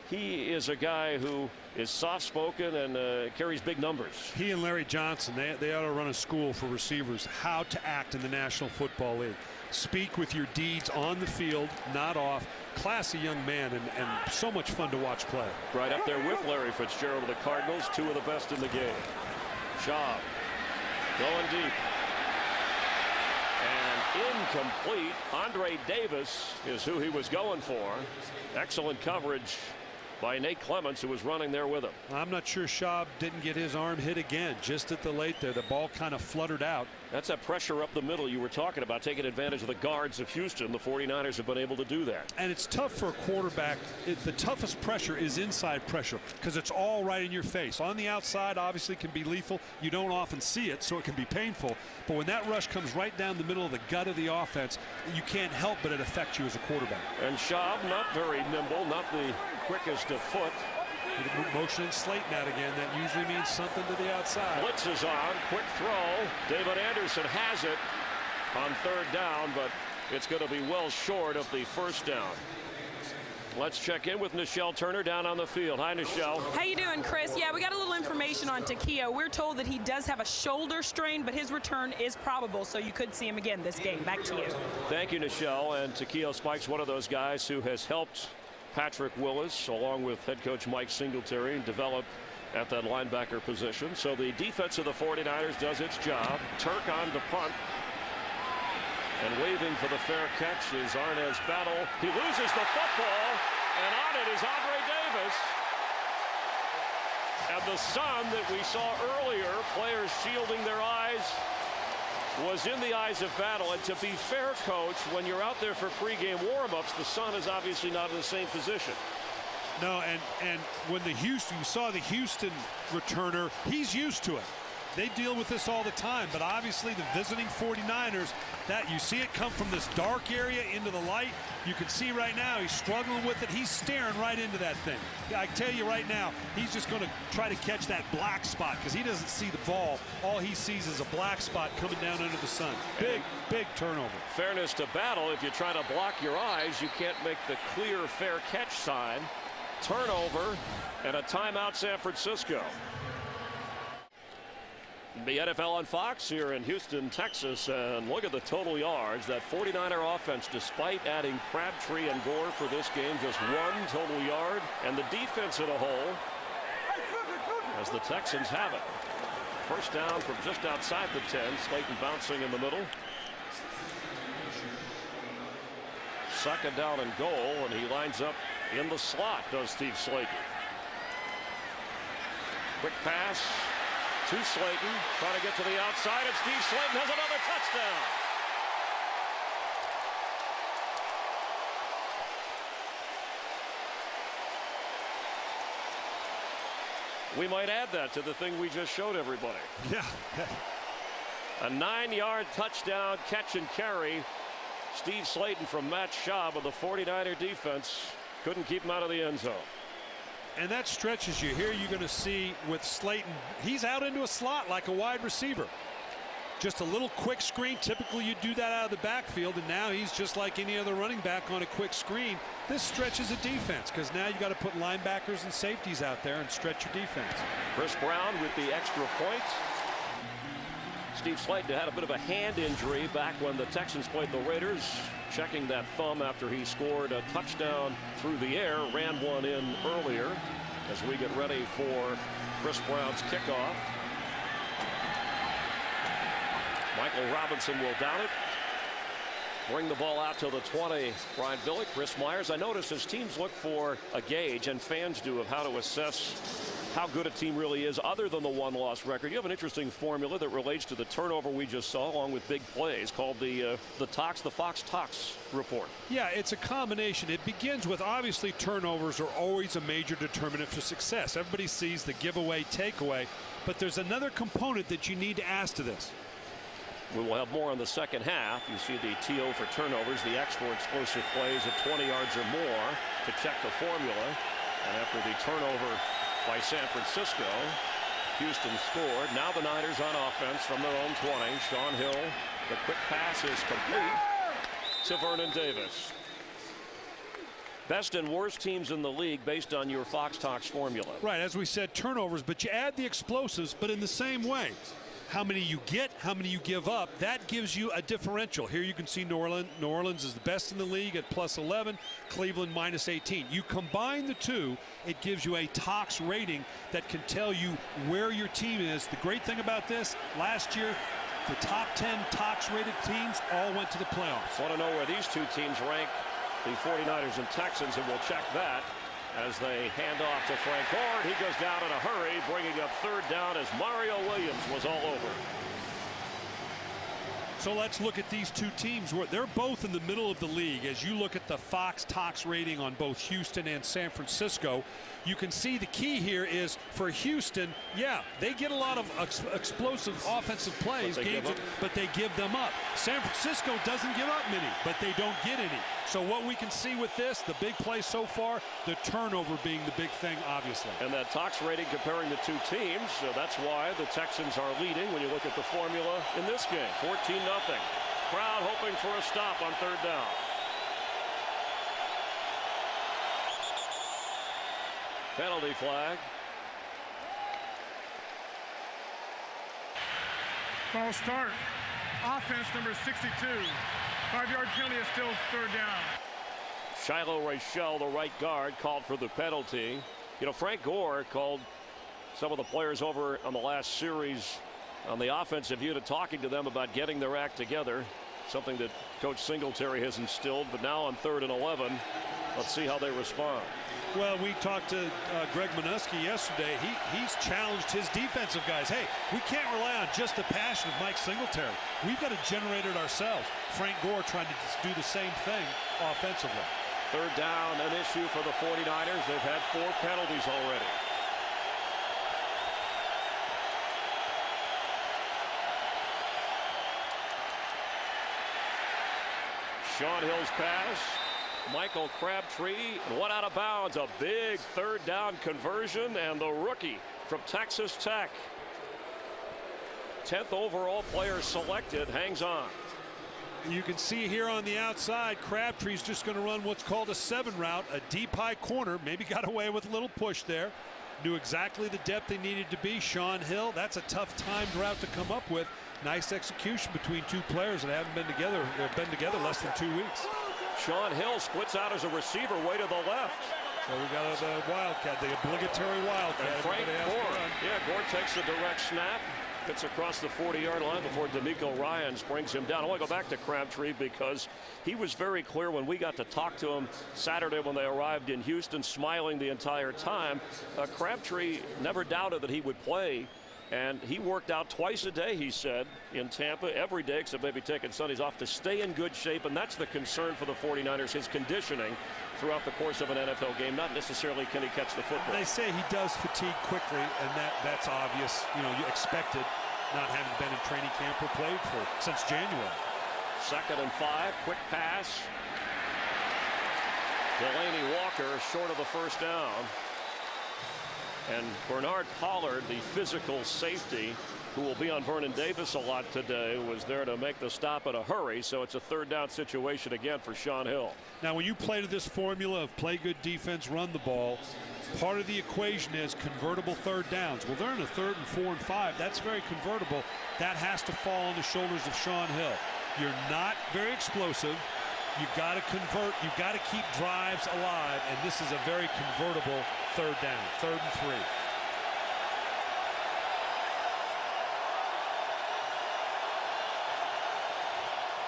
he is a guy who is soft-spoken and carries big numbers. He and Larry Johnson, they ought to run a school for receivers how to act in the National Football League. Speak with your deeds on the field, not off. Classy young man, and so much fun to watch play. Right up there with Larry Fitzgerald of the Cardinals, two of the best in the game. Schaub going deep. And incomplete. Andre Davis is who he was going for. Excellent coverage by Nate Clements, who was running there with him. I'm not sure Schaub didn't get his arm hit again just at the late there. The ball kind of fluttered out. That's that pressure up the middle you were talking about, taking advantage of the guards of Houston. The 49ers have been able to do that. And it's tough for a quarterback. The toughest pressure is inside pressure because it's all right in your face. On the outside, obviously, can be lethal. You don't often see it, so it can be painful. But when that rush comes right down the middle of the gut of the offense, you can't help but it affects you as a quarterback. And Schaub, not very nimble, not the quickest of foot. Motioning Slayton out again. That usually means something to the outside. Blitz is on. Quick throw. David Anderson has it on third down, but it's going to be well short of the first down. Let's check in with Nichelle Turner down on the field. Hi, Nichelle. How you doing, Chris? Yeah, we got a little information on Takeo. We're told that he does have a shoulder strain, but his return is probable, so you could see him again this game. Back to you. Thank you, Nichelle. And Takeo Spike's one of those guys who has helped Patrick Willis, along with head coach Mike Singletary, develop at that linebacker position. So the defense of the 49ers does its job. Turk on to punt. And waving for the fair catch is Arnaz Battle. He loses the football, and on it is Andre Davis. And the sun that we saw earlier, players shielding their eyes, was in the eyes of Battle. And to be fair, Coach, when you're out there for pregame warm-ups, the sun is obviously not in the same position. No, and when you saw the Houston returner, he's used to it. They deal with this all the time, but obviously the visiting 49ers, that you see it come from this dark area into the light. You can see right now he's struggling with it. He's staring right into that thing. I tell you right now, he's just going to try to catch that black spot because he doesn't see the ball. All he sees is a black spot coming down under the sun. Big turnover. Fairness to Battle, if you try to block your eyes, you can't make the clear fair catch sign. Turnover and a timeout, San Francisco. The NFL on Fox here in Houston, Texas, and look at the total yards. That 49er offense, despite adding Crabtree and Gore for this game, just one total yard, and the defense in a whole, as the Texans have it. First down from just outside the 10. Slayton bouncing in the middle. Second down and goal, and he lines up in the slot, does Steve Slayton. Quick pass to Slayton, trying to get to the outside, and Steve Slayton has another touchdown. We might add that to the thing we just showed everybody. Yeah. A 9-yard touchdown catch and carry. Steve Slayton from Matt Schaub of the 49er defense couldn't keep him out of the end zone. And that stretches you. Here you're going to see with Slayton, he's out into a slot like a wide receiver. Just a little quick screen. Typically you do that out of the backfield, and now he's just like any other running back on a quick screen. This stretches a defense because now you got to put linebackers and safeties out there and stretch your defense. Chris Brown with the extra point. Steve Slayton had a bit of a hand injury back when the Texans played the Raiders. Checking that thumb after he scored a touchdown through the air, ran one in earlier as we get ready for Chris Brown's kickoff. Michael Robinson will down it. Bring the ball out to the 20. Brian Billick, Chris Myers. I noticed as teams look for a gauge, and fans do, of how to assess how good a team really is other than the one-loss record. You have an interesting formula that relates to the turnover we just saw along with big plays called the Fox Tox report. Yeah, it's a combination. It begins with, obviously, turnovers are always a major determinant for success. Everybody sees the giveaway, takeaway, but there's another component that you need to add to this. We will have more in the second half. You see the TO for turnovers, the X for explosive plays at 20 yards or more to check the formula. And after the turnover by San Francisco, Houston scored. Now the Niners on offense from their own 20. Sean Hill, the quick pass is complete to Vernon Davis. Best and worst teams in the league based on your Fox Tox formula. Right, as we said, turnovers, but you add the explosives, but in the same way. How many you get, how many you give up, that gives you a differential. Here you can see New Orleans is the best in the league at +11, Cleveland -18. You combine the two, it gives you a Tox rating that can tell you where your team is. The great thing about this, last year, the top 10 Tox rated teams all went to the playoffs. Want to know where these two teams rank, the 49ers and Texans, and we'll check that as they hand off to Frank Gore. He goes down in a hurry, bringing up third down as Mario Williams was all over. So let's look at these two teams. They're both in the middle of the league. As you look at the Fox Tox rating on both Houston and San Francisco, you can see the key here is for Houston, yeah, they get a lot of explosive offensive plays, but they give them up. San Francisco doesn't give up many, but they don't get any. So what we can see with this, the big play so far, the turnover being the big thing, obviously. And that Tox rating comparing the two teams, so that's why the Texans are leading when you look at the formula in this game. 14-0. Crowd hoping for a stop on third down. Penalty flag. False start. Offense number 62. 5-yard penalty is still third down. Shiloh Rachel, the right guard, called for the penalty. You know, Frank Gore called some of the players over on the last series on the offensive unit, talking to them about getting their act together, something that Coach Singletary has instilled. But now on 3rd and 11, let's see how they respond. Well, we talked to Greg Minuski yesterday. He's challenged his defensive guys. Hey, we can't rely on just the passion of Mike Singletary. We've got to generate it ourselves. Frank Gore trying to do the same thing offensively. Third down, an issue for the 49ers. They've had 4 penalties already. Sean Hill's pass. Michael Crabtree, one out of bounds. A big third down conversion, and the rookie from Texas Tech, 10th overall player selected, hangs on. You can see here on the outside, Crabtree's just going to run what's called a 7 route, a deep high corner. Maybe got away with a little push there. Knew exactly the depth they needed to be. Sean Hill, that's a tough timed route to come up with. Nice execution between two players that haven't been together. They've been together less than 2 weeks. Sean Hill splits out as a receiver way to the left. So we got the Wildcat, the obligatory Wildcat. And Frank Gore. Yeah, Gore takes the direct snap. Gets across the 40-yard line before D'Amico Ryans brings him down. I want to go back to Crabtree because he was very clear when we got to talk to him Saturday when they arrived in Houston, smiling the entire time. Crabtree never doubted that he would play, and he worked out twice a day, he said, in Tampa, every day except maybe taking Sundays off, to stay in good shape, and that's the concern for the 49ers, his conditioning throughout the course of an NFL game, not necessarily can he catch the football. They say he does fatigue quickly, and that's obvious. You know, you expected, not having been in training camp or played for since January. 2nd and 5, quick pass. Delaney Walker short of the first down. And Bernard Pollard, the physical safety, who will be on Vernon Davis a lot today, was there to make the stop in a hurry. So it's a third down situation again for Sean Hill. Now, when you play to this formula of play good defense, run the ball, part of the equation is convertible third downs. Well, they're in a 3rd and 4 and 5. That's very convertible. That has to fall on the shoulders of Sean Hill. You're not very explosive. You've got to convert. You've got to keep drives alive. And this is a very convertible third down, 3rd and 3.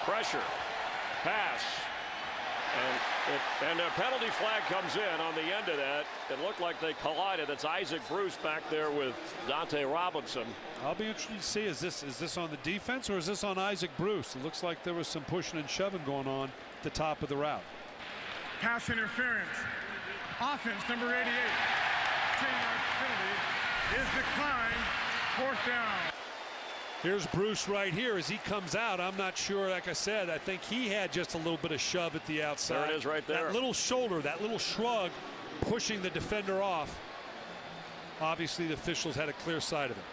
Pressure. Pass. And a penalty flag comes in on the end of that. It looked like they collided. That's Isaac Bruce back there with Dante Robinson. I'll be interested to see, is this on the defense or is this on Isaac Bruce? It looks like there was some pushing and shoving going on at the top of the route. Pass interference. Offense number 88. 10-yard penalty is declined. 4th down. Here's Bruce right here as he comes out. I'm not sure, like I said, I think he had just a little bit of shove at the outside. There it is right there. That little shoulder, that little shrug pushing the defender off. Obviously the officials had a clear sight of it.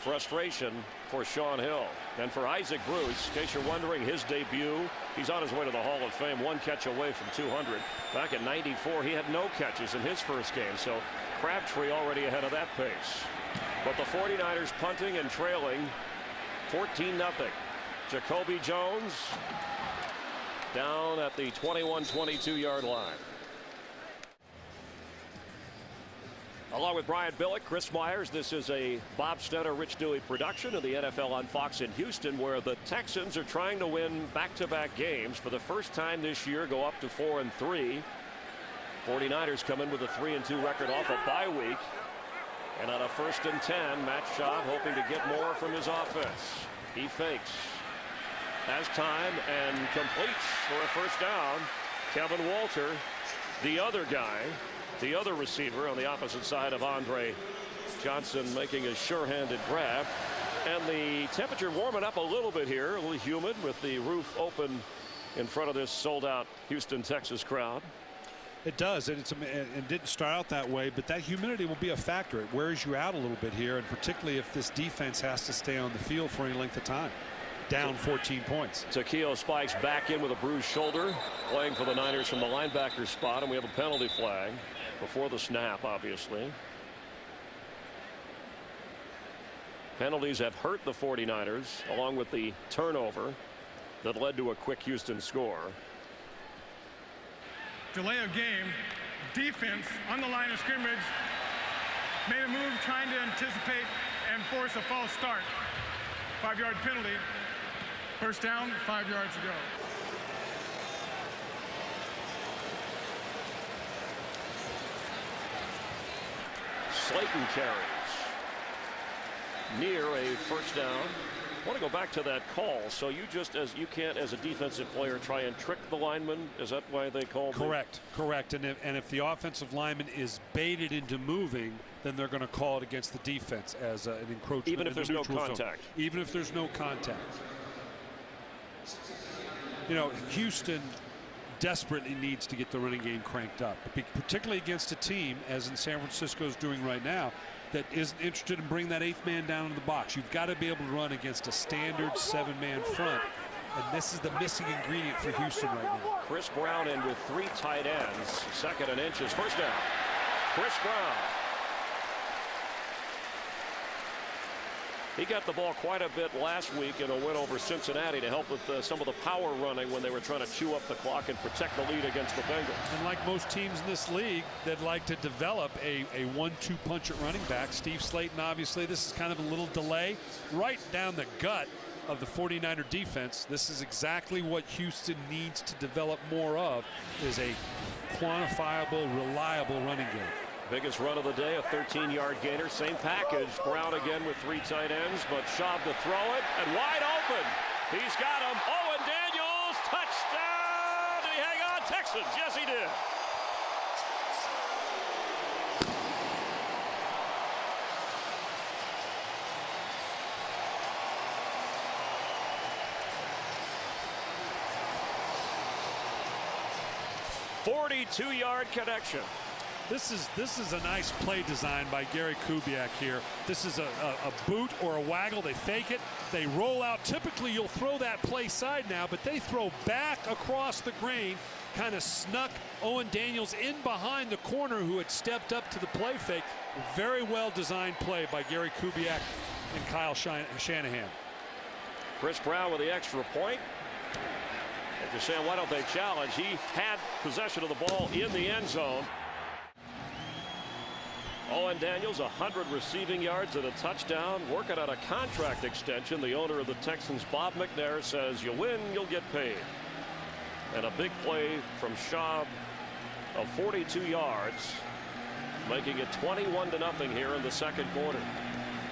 Frustration for Sean Hill. And for Isaac Bruce, in case you're wondering, his debut, he's on his way to the Hall of Fame, 1 catch away from 200. Back in '94, he had no catches in his first game, so Crabtree already ahead of that pace. But the 49ers punting and trailing 14-0. Jacoby Jones down at the 21-22 yard line. Along with Brian Billick, Chris Myers, this is a Bob Stenner, Rich Dewey production of the NFL on Fox in Houston, where the Texans are trying to win back-to-back games for the first time this year, go up to 4-3. 49ers come in with a 3-2 record off a bye week. And on a 1st and 10, Matt Schaub hoping to get more from his offense. He fakes, has time, and completes for a 1st down. Kevin Walter, the other guy, the other receiver on the opposite side of Andre Johnson, making a sure-handed grab. And the temperature warming up a little bit here, a little humid with the roof open in front of this sold-out Houston, Texas crowd. It does, and it didn't start out that way, but that humidity will be a factor. It wears you out a little bit here, and particularly if this defense has to stay on the field for any length of time. Down 14 points. Takeo Spikes back in with a bruised shoulder, playing for the Niners from the linebacker spot, and we have a penalty flag before the snap, obviously. Penalties have hurt the 49ers, along with the turnover that led to a quick Houston score. Delay of game. Defense on the line of scrimmage made a move trying to anticipate and force a false start. 5-yard penalty. 1st down, 5 yards to go. Slayton carries near a 1st down. I want to go back to that call. So you just, as you can't, as a defensive player, try and trick the lineman. Is that why they called? Correct. And if the offensive lineman is baited into moving, then they're going to call it against the defense as an encroachment. Even if there's no contact. Zone. Even if there's no contact. You know, Houston desperately needs to get the running game cranked up, particularly against a team, as in San Francisco is doing right now, that isn't interested in bringing that 8th man down in the box. You've got to be able to run against a standard 7-man front, and this is the missing ingredient for Houston right now. Chris Brown in with 3 tight ends, 2nd and inches, 1st down. Chris Brown. He got the ball quite a bit last week in a win over Cincinnati to help with some of the power running when they were trying to chew up the clock and protect the lead against the Bengals. And like most teams in this league that like to develop a 1-2 punch at running back, Steve Slayton, obviously this is kind of a little delay right down the gut of the 49er defense. This is exactly what Houston needs to develop more of, is a quantifiable, reliable running game. Biggest run of the day, a 13-yard gainer. Same package. Brown again with 3 tight ends, but Schaub to throw it, and wide open. He's got him. Owen Daniels, touchdown. Did he hang on? Texans. Yes, he did. "42-yard connection." This is a nice play design by Gary Kubiak here. This is a boot or a waggle. They fake it. They roll out. Typically, you'll throw that play side now, but they throw back across the grain, kind of snuck Owen Daniels in behind the corner who had stepped up to the play fake. Very well designed play by Gary Kubiak and Kyle Shanahan. Chris Brown with the extra point. If you're saying, why don't they challenge? He had possession of the ball in the end zone. Owen Daniels, 100 receiving yards and a touchdown, working on a contract extension. The owner of the Texans, Bob McNair, says you win, you'll get paid. And a big play from Schaub of 42 yards, making it 21-0 here in the second quarter.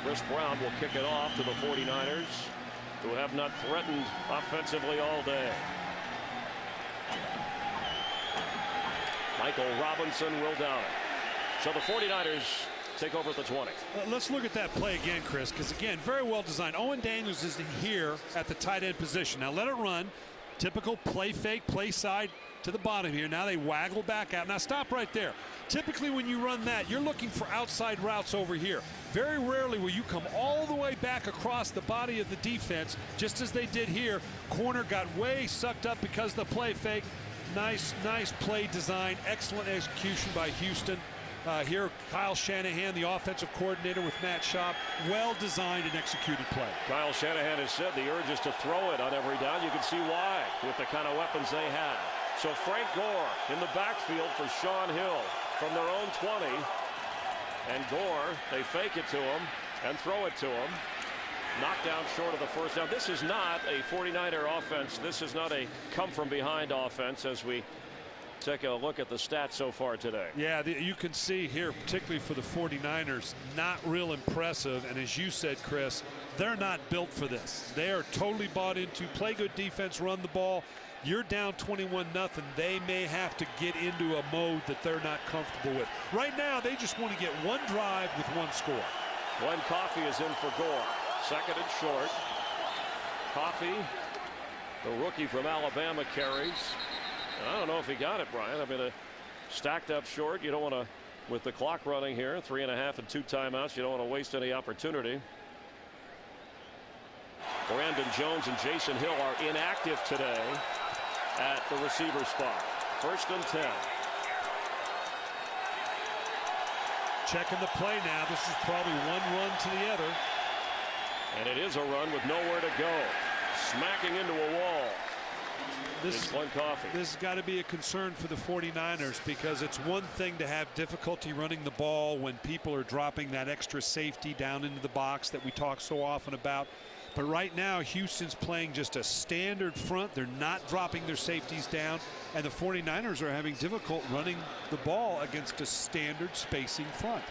Chris Brown will kick it off to the 49ers, who have not threatened offensively all day. Michael Robinson will down it. So the 49ers take over at the 20. Let's look at that play again, Chris, because again, very well designed. Owen Daniels is here at the tight end position. Now let it run. Typical play fake, play side to the bottom here. Now they waggle back out. Now stop right there. Typically when you run that, you're looking for outside routes over here. Very rarely will you come all the way back across the body of the defense, just as they did here. Corner got way sucked up because of the play fake. Nice play design. Excellent execution by Houston. Here, Kyle Shanahan, the offensive coordinator with Matt Schaub. Well-designed and executed play. Kyle Shanahan has said the urge is to throw it on every down. You can see why with the kind of weapons they have. So Frank Gore in the backfield for Sean Hill from their own 20. And Gore, they fake it to him and throw it to him. Knocked down short of the first down. This is not a 49er offense. This is not a come-from-behind offense as we take a look at the stats so far today. Yeah, you can see here, particularly for the 49ers, not real impressive. And as you said, Chris, they're not built for this. They are totally bought into play good defense, run the ball. You're down 21-0. They may have to get into a mode that they're not comfortable with. Right now, they just want to get one drive with one score. Glenn Coffey is in for Gore. Second and short. Coffey, the rookie from Alabama, carries. I don't know if he got it, Brian. I mean, stacked up short. You don't want to, with the clock running here, 3.5 and 2 timeouts, you don't want to waste any opportunity. Brandon Jones and Jason Hill are inactive today at the receiver spot. First and 10. Checking the play now. This is probably one run to the other. And it is a run with nowhere to go. Smacking into a wall. This has got to be a concern for the 49ers, because it's one thing to have difficulty running the ball when people are dropping that extra safety down into the box that we talk so often about. But right now, Houston's playing just a standard front. They're not dropping their safeties down, and the 49ers are having difficult running the ball against a standard spacing front.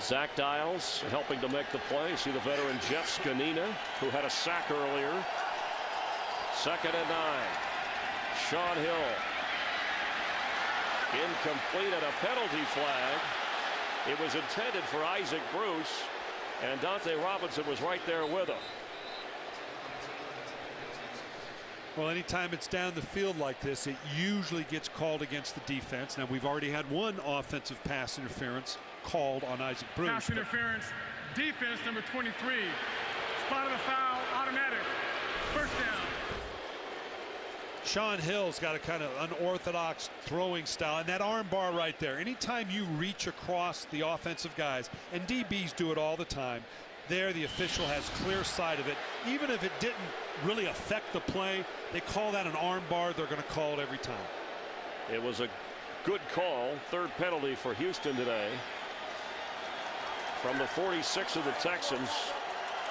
Zach Dials helping to make the play. See the veteran Jeff Scanina, who had a sack earlier. Second and 9. Sean Hill. Incomplete and a penalty flag. It was intended for Isaac Bruce, and Dante Robinson was right there with him. Well, anytime it's down the field like this, it usually gets called against the defense. Now, we've already had one offensive pass interference called on Isaac Bruce. Pass interference, defense number 23. Spot of the foul, automatic. First down. Sean Hill's got a kind of unorthodox throwing style, and that arm bar right there. Anytime you reach across the offensive guys, and DBs do it all the time, there the official has clear sight of it. Even if it didn't really affect the play, they call that an arm bar. They're going to call it every time. It was a good call. Third penalty for Houston today. From the 46 of the Texans,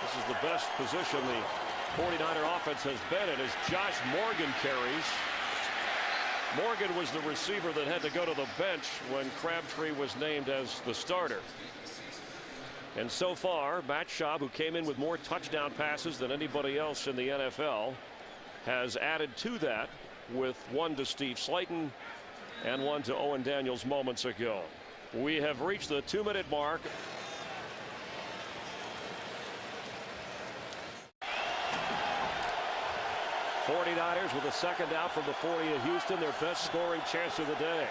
this is the best position the 49er offense has been in as Josh Morgan carries. Morgan was the receiver that had to go to the bench when Crabtree was named as the starter. And so far, Matt Schaub, who came in with more touchdown passes than anybody else in the NFL, has added to that with one to Steve Slayton and one to Owen Daniels moments ago. We have reached the 2-minute mark. '49ers with a second out from the 40 of Houston, their best scoring chance of the day.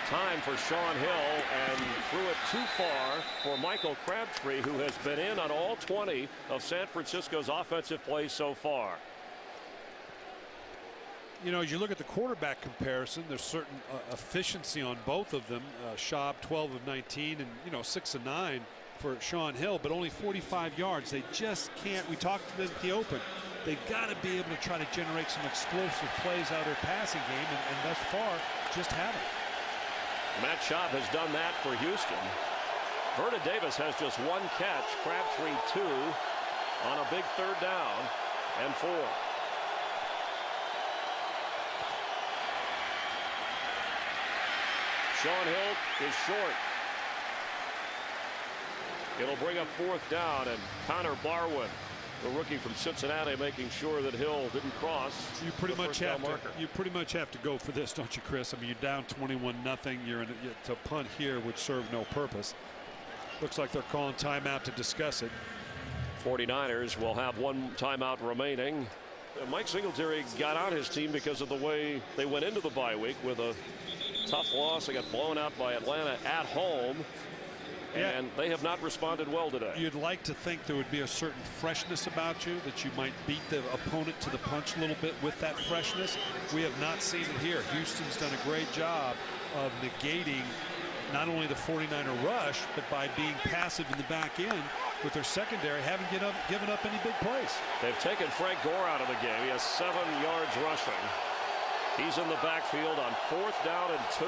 Time for Sean Hill, and threw it too far for Michael Crabtree, who has been in on all 20 of San Francisco's offensive plays so far. You know, as you look at the quarterback comparison, there's certain efficiency on both of them. Schaub 12 of 19, and 6 of 9 for Sean Hill, but only 45 yards. They just can't. We talked to them at the open. They've got to be able to try to generate some explosive plays out of their passing game, and thus far just haven't. Matt Schaub has done that for Houston. Vernon Davis has just one catch. Crabtree 2 on a big third down. and 4. Sean Hill is short. It'll bring up 4th down, and Connor Barwin, the rookie from Cincinnati, making sure that Hill didn't cross. You pretty much have to go for this, don't you, Chris? I mean, you're down 21-0. You're in to punt here would serve no purpose. Looks like they're calling timeout to discuss it. 49ers will have 1 timeout remaining. Mike Singletary got on his team because of the way they went into the bye week with a tough loss. They got blown out by Atlanta at home. And they have not responded well today. You'd like to think there would be a certain freshness about you, that you might beat the opponent to the punch a little bit with that freshness. We have not seen it here. Houston's done a great job of negating not only the 49er rush, but by being passive in the back end with their secondary, haven't given up any big plays. They've taken Frank Gore out of the game. He has 7 yards rushing. He's in the backfield on 4th down and 2.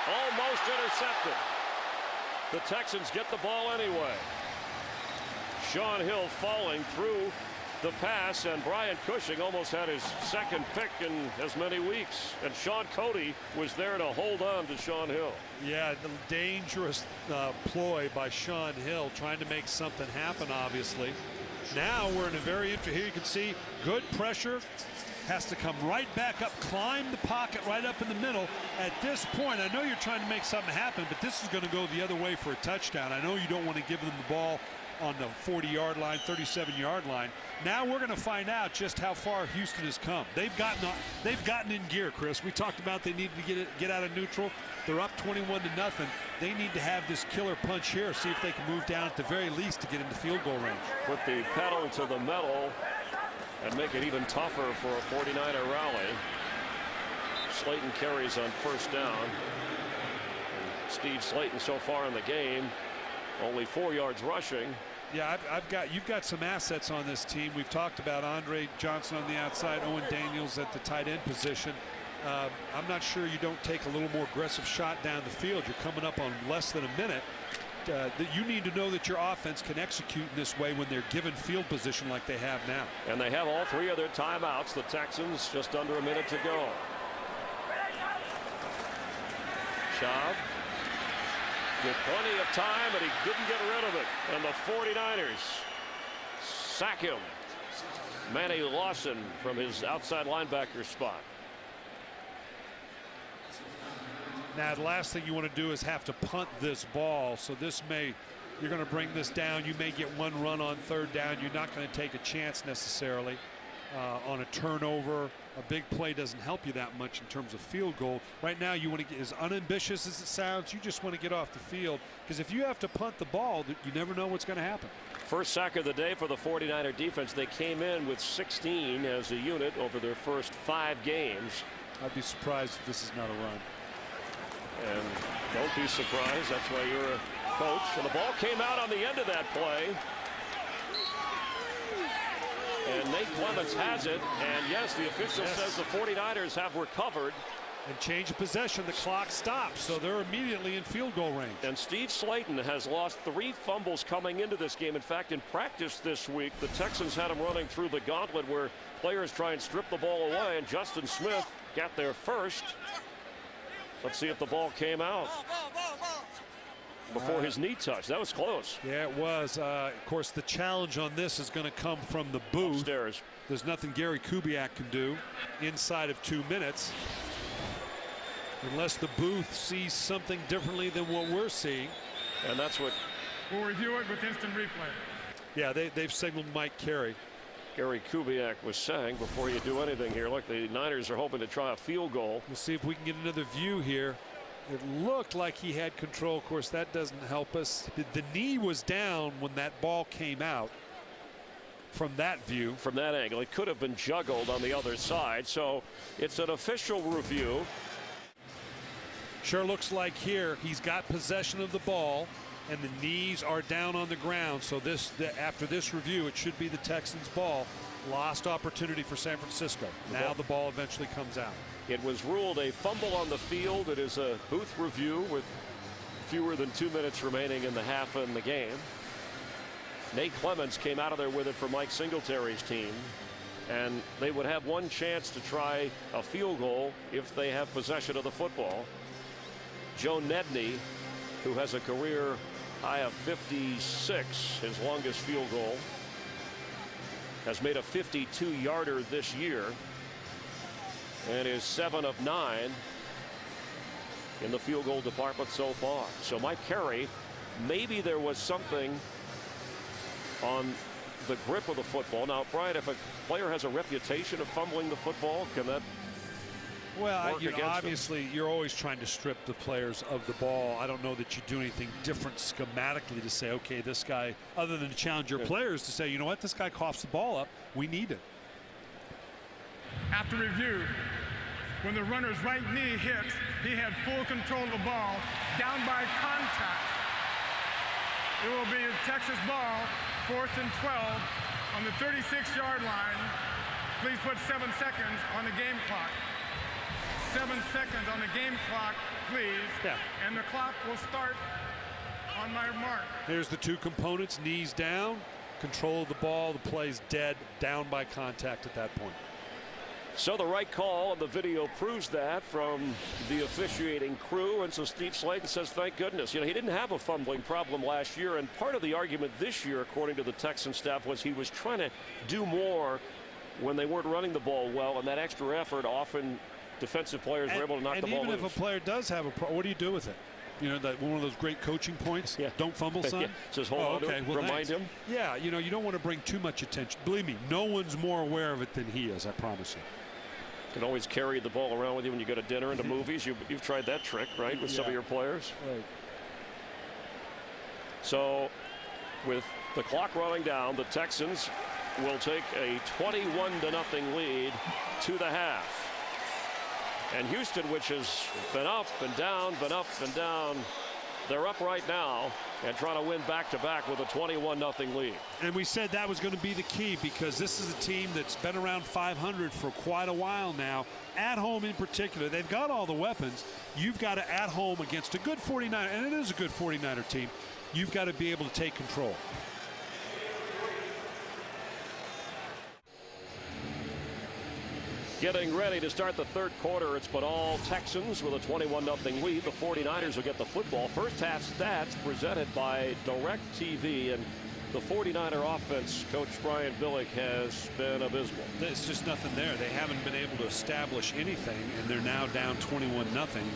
Almost intercepted. The Texans get the ball anyway. Sean Hill falling through the pass, and Brian Cushing almost had his 2nd pick in as many weeks. And Sean Cody was there to hold on to Sean Hill. Yeah, the dangerous ploy by Sean Hill, trying to make something happen, obviously. Now we're in a very interesting, here you can see good pressure. Has to come right back up, climb the pocket right up in the middle. At this point, I know you're trying to make something happen, but this is going to go the other way for a touchdown. I know you don't want to give them the ball on the 40-yard line, 37-yard line. Now we're going to find out just how far Houston has come. They've gotten in gear, Chris. We talked about they needed to get out of neutral. They're up 21-0. They need to have this killer punch here, see if they can move down at the very least to get into field goal range. Put the pedal to the metal and make it even tougher for a 49er rally. Slayton carries on 1st down. And Steve Slayton so far in the game, only 4 yards rushing. Yeah, you've got some assets on this team. We've talked about Andre Johnson on the outside, Owen Daniels at the tight end position. I'm not sure you don't take a little more aggressive shot down the field. You're coming up on less than a minute. That you need to know that your offense can execute in this way when they're given field position like they have now. And they have all 3 of their timeouts. The Texans just under a minute to go. Schaub with plenty of time, and he didn't get rid of it. And the 49ers sack him. Manny Lawson from his outside linebacker spot. Now, the last thing you want to do is have to punt this ball. So you're going to bring this down. You may get 1 run on 3rd down. You're not going to take a chance necessarily on a turnover. A big play doesn't help you that much in terms of field goal. Right now, you want to get, as unambitious as it sounds, you just want to get off the field, because if you have to punt the ball, you never know what's going to happen. First sack of the day for the 49er defense. They came in with 16 as a unit over their first 5 games. I'd be surprised if this is not a run. And don't be surprised. That's why you're a coach. And the ball came out on the end of that play. And Nate Clements has it. And yes, the official says the 49ers have recovered. And change of possession. The clock stops. So they're immediately in field goal range. And Steve Slayton has lost 3 fumbles coming into this game. In fact, in practice this week, the Texans had him running through the gauntlet where players try and strip the ball away. And Justin Smith got there first. Let's see if the ball came out before his knee touch. That was close. Yeah, it was. Of course, the challenge on this is going to come from the booth. Upstairs. There's nothing Gary Kubiak can do inside of 2 minutes, unless the booth sees something differently than what we're seeing. And that's what. We'll review it with instant replay. Yeah, they've signaled Mike Carey. Gary Kubiak was saying before you do anything here, look, the Niners are hoping to try a field goal. We'll see if we can get another view here. It looked like he had control. Of course, that doesn't help us. The knee was down when that ball came out from that view. From that angle, it could have been juggled on the other side. So it's an official review. Sure looks like here he's got possession of the ball. and the knees are down on the ground. So after this review, it should be the Texans' ball. Lost opportunity for San Francisco. Now the ball eventually comes out. It was ruled a fumble on the field. It is a booth review with fewer than 2 minutes remaining in the half in the game. Nate Clements came out of there with it for Mike Singletary's team, and they would have one chance to try a field goal if they have possession of the football. Joe Nedney, who has a career high of 56, his longest field goal, has made a 52-yarder this year and is 7 of 9 in the field goal department so far. So Mike Carey, maybe there was something on the grip of the football. Now, Brian, if a player has a reputation of fumbling the football, can that Well, obviously, you're always trying to strip the players of the ball. I don't know that you do anything different schematically to say, okay, this guy, other than to challenge your players to say, you know what, this guy coughs the ball up. We need it. After review, when the runner's right knee hit, he had full control of the ball, down by contact. It will be a Texas ball, 4th and 12 on the 36-yard line. Please put 7 seconds on the game clock. 7 seconds on the game clock, please. Yeah. And the clock will start on my mark. Here's the two components: knees down, control of the ball, the play's dead, down by contact at that point. So the right call, and the video proves that from the officiating crew. And so Steve Slayton says, thank goodness. You know, he didn't have a fumbling problem last year, and part of the argument this year, according to the Texan staff, was he was trying to do more when they weren't running the ball well, and that extra effort often defensive players were able to knock the ball loose. And even if a player does have a problem, what do you do with it? You know, that one of those great coaching points. Yeah. Don't fumble, son. Yeah. Just hold on to it. Well, remind him. Yeah, you know, you don't want to bring too much attention. Believe me, no one's more aware of it than he is, I promise you. You can always carry the ball around with you when you go to dinner and to movies. You've tried that trick, right, with some of your players. Right. So with the clock running down, the Texans will take a 21-0 lead to the half. And Houston, which has been up and down, they're up right now and trying to win back-to-back with a 21-0 lead. And we said that was going to be the key, because this is a team that's been around 500 for quite a while now. At home in particular, they've got all the weapons. You've got to, at home against a good 49er, and it is a good 49er team, you've got to be able to take control. Getting ready to start the third quarter. It's been all Texans with a 21-0 lead. The 49ers will get the football. First half stats presented by DirecTV, and the 49er offense, Coach Brian Billick, has been abysmal. There's just nothing there. They haven't been able to establish anything, and they're now down 21-0,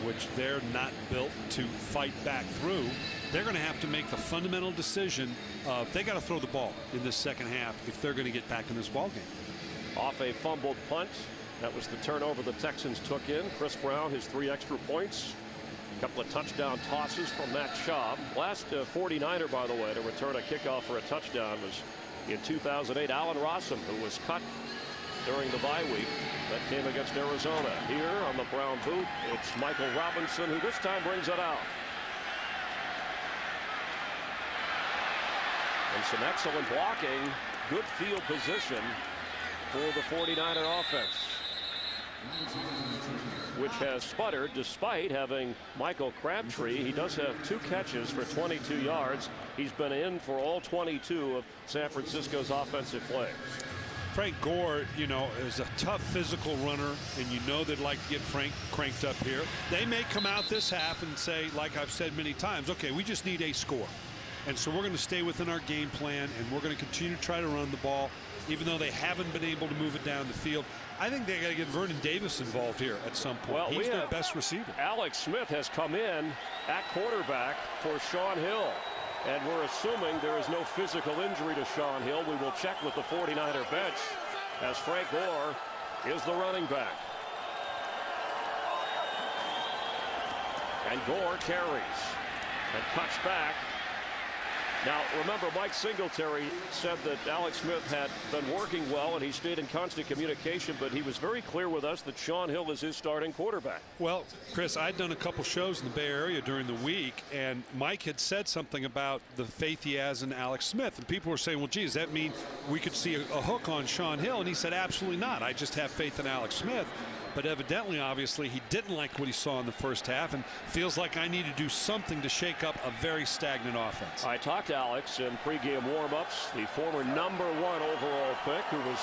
which they're not built to fight back through. They're going to have to make the fundamental decision of they got to throw the ball in this second half if they're going to get back in this ball game. Off a fumbled punt. That was the turnover the Texans took in. Chris Brown, his 3 extra points. A couple of touchdown tosses from Matt Schaub. Last 49er, by the way, to return a kickoff for a touchdown was in 2008. Allen Rossum, who was cut during the bye week. That came against Arizona. Here on the Brown boot, it's Michael Robinson, who this time brings it out. And some excellent blocking. Good field position for the 49er offense, which has sputtered despite having Michael Crabtree. He does have 2 catches for 22 yards. He's been in for all 22 of San Francisco's offensive plays. Frank Gore, you know, is a tough physical runner, and you know they'd like to get Frank cranked up here. They may come out this half and say, like I've said many times, okay, we just need a score. And so we're going to stay within our game plan, and we're going to continue to try to run the ball, even though they haven't been able to move it down the field. I think they got to get Vernon Davis involved here at some point. Well, he's their best receiver. Alex Smith has come in at quarterback for Sean Hill, and we're assuming there is no physical injury to Sean Hill. We will check with the 49er bench as Frank Gore is the running back. And Gore carries and cuts back Now, remember, Mike Singletary said that Alex Smith had been working well and he stayed in constant communication, but he was very clear with us that Shaun Hill is his starting quarterback. Well, Chris, I'd done a couple shows in the Bay Area during the week, and Mike had said something about the faith he has in Alex Smith, and people were saying, well, geez, does that mean we could see a hook on Shaun Hill? And he said, absolutely not. I just have faith in Alex Smith. But evidently, obviously, he didn't like what he saw in the first half and feels like I need to do something to shake up a very stagnant offense. I talked to Alex in pregame warmups, the former #1 overall pick, who was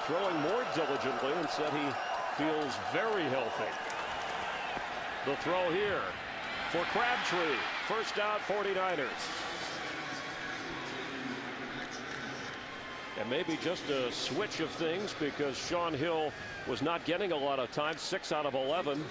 throwing more diligently and said he feels very healthy. The throw here for Crabtree. First down, 49ers. And maybe just a switch of things because Shaun Hill was not getting a lot of time, 6 out of 11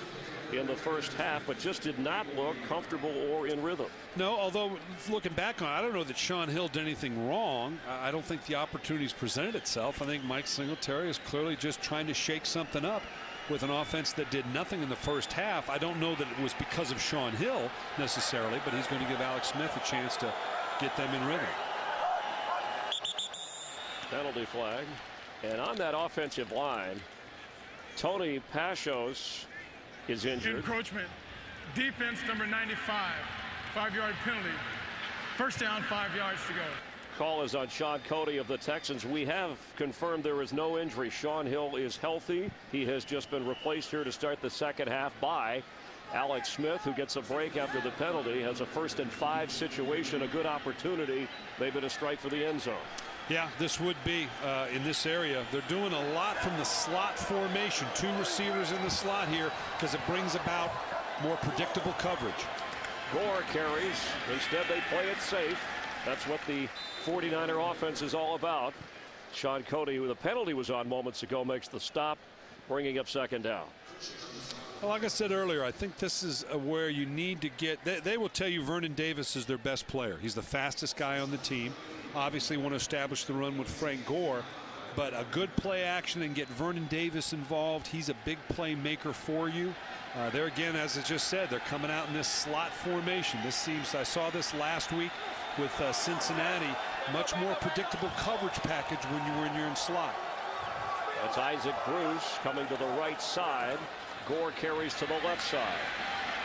in the first half, but just did not look comfortable or in rhythm. No, although looking back on it, I don't know that Shaun Hill did anything wrong. I don't think the opportunities presented itself. I think Mike Singletary is clearly just trying to shake something up with an offense that did nothing in the first half. I don't know that it was because of Shaun Hill necessarily, but he's going to give Alex Smith a chance to get them in rhythm. Penalty flag. And on that offensive line, Tony Pashos is injured. Encroachment. Defense number 95. 5-yard penalty. First down, 5 yards to go. Call is on Sean Cody of the Texans. We have confirmed there is no injury. Shaun Hill is healthy. He has just been replaced here to start the second half by Alex Smith, who gets a break after the penalty, has a 1st and 5 situation, a good opportunity, maybe to strike for the end zone. Yeah, this would be in this area. They're doing a lot from the slot formation. 2 receivers in the slot here because it brings about more predictable coverage. Gore carries. Instead, they play it safe. That's what the 49er offense is all about. Sean Cody, who the penalty was on moments ago, makes the stop, bringing up second down. Well, like I said earlier, I think this is where you need to get. They will tell you Vernon Davis is their best player. He's the fastest guy on the team. Obviously want to establish the run with Frank Gore, but a good play action and get Vernon Davis involved. He's a big playmaker for you. There again, as I just said, they're coming out in this slot formation. This seems, I saw this last week with Cincinnati, much more predictable coverage package when you're in slot. That's Isaac Bruce coming to the right side. Gore carries to the left side.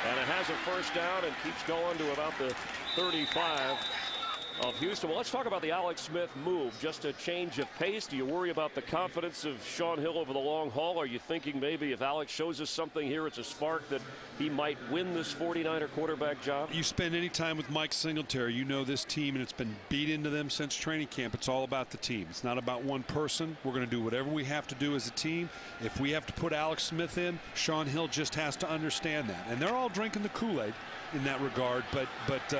And it has a first down and keeps going to about the 35 of Houston. Well, let's talk about the Alex Smith move. Just a change of pace. Do you worry about the confidence of Shaun Hill over the long haul? Are you thinking maybe if Alex shows us something here, it's a spark that he might win this 49er quarterback job? You spend any time with Mike Singletary, you know this team, and it's been beat into them since training camp. It's all about the team. It's not about one person. We're going to do whatever we have to do as a team. If we have to put Alex Smith in, Shaun Hill just has to understand that. And they're all drinking the Kool-Aid in that regard, but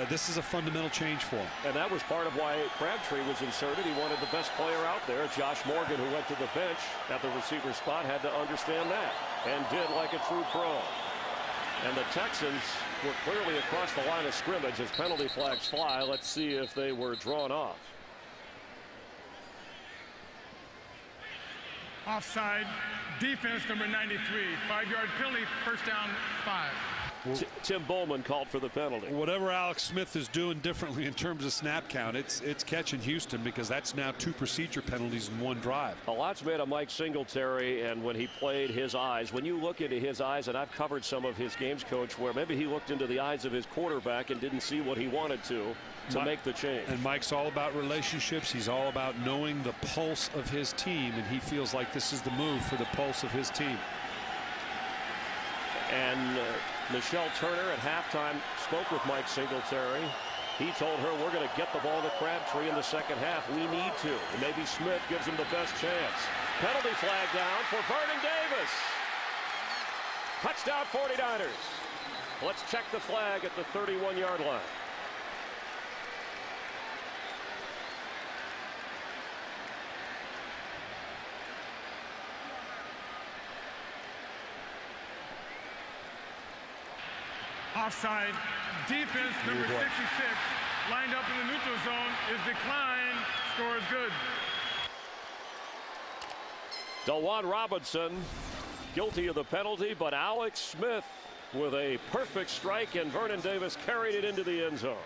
this is a fundamental change for him. And that was part of why Crabtree was inserted. He wanted the best player out there. Josh Morgan, who went to the bench at the receiver spot, had to understand that and did like a true pro. And the Texans were clearly across the line of scrimmage as penalty flags fly. Let's see if they were drawn off. Offside. Defense number 93. 5-yard penalty. First down, 5. Tim Bowman called for the penalty. Whatever Alex Smith is doing differently in terms of snap count, it's catching Houston, because that's now 2 procedure penalties in 1 drive. A lot's made of Mike Singletary, and when he played, his eyes. When you look into his eyes, and I've covered some of his games, Coach, where maybe he looked into the eyes of his quarterback and didn't see what he wanted to make the change. And Mike's all about relationships. He's all about knowing the pulse of his team, and he feels like this is the move for the pulse of his team. And Michelle Turner at halftime spoke with Mike Singletary. He told her, we're going to get the ball to Crabtree in the second half. We need to. And maybe Smith gives him the best chance. Penalty flag down for Vernon Davis. Touchdown 49ers. Let's check the flag at the 31-yard line. Offside. Defense number 66 lined up in the neutral zone is declined. Score is good. DeJuan Robinson guilty of the penalty, but Alex Smith with a perfect strike, and Vernon Davis carried it into the end zone.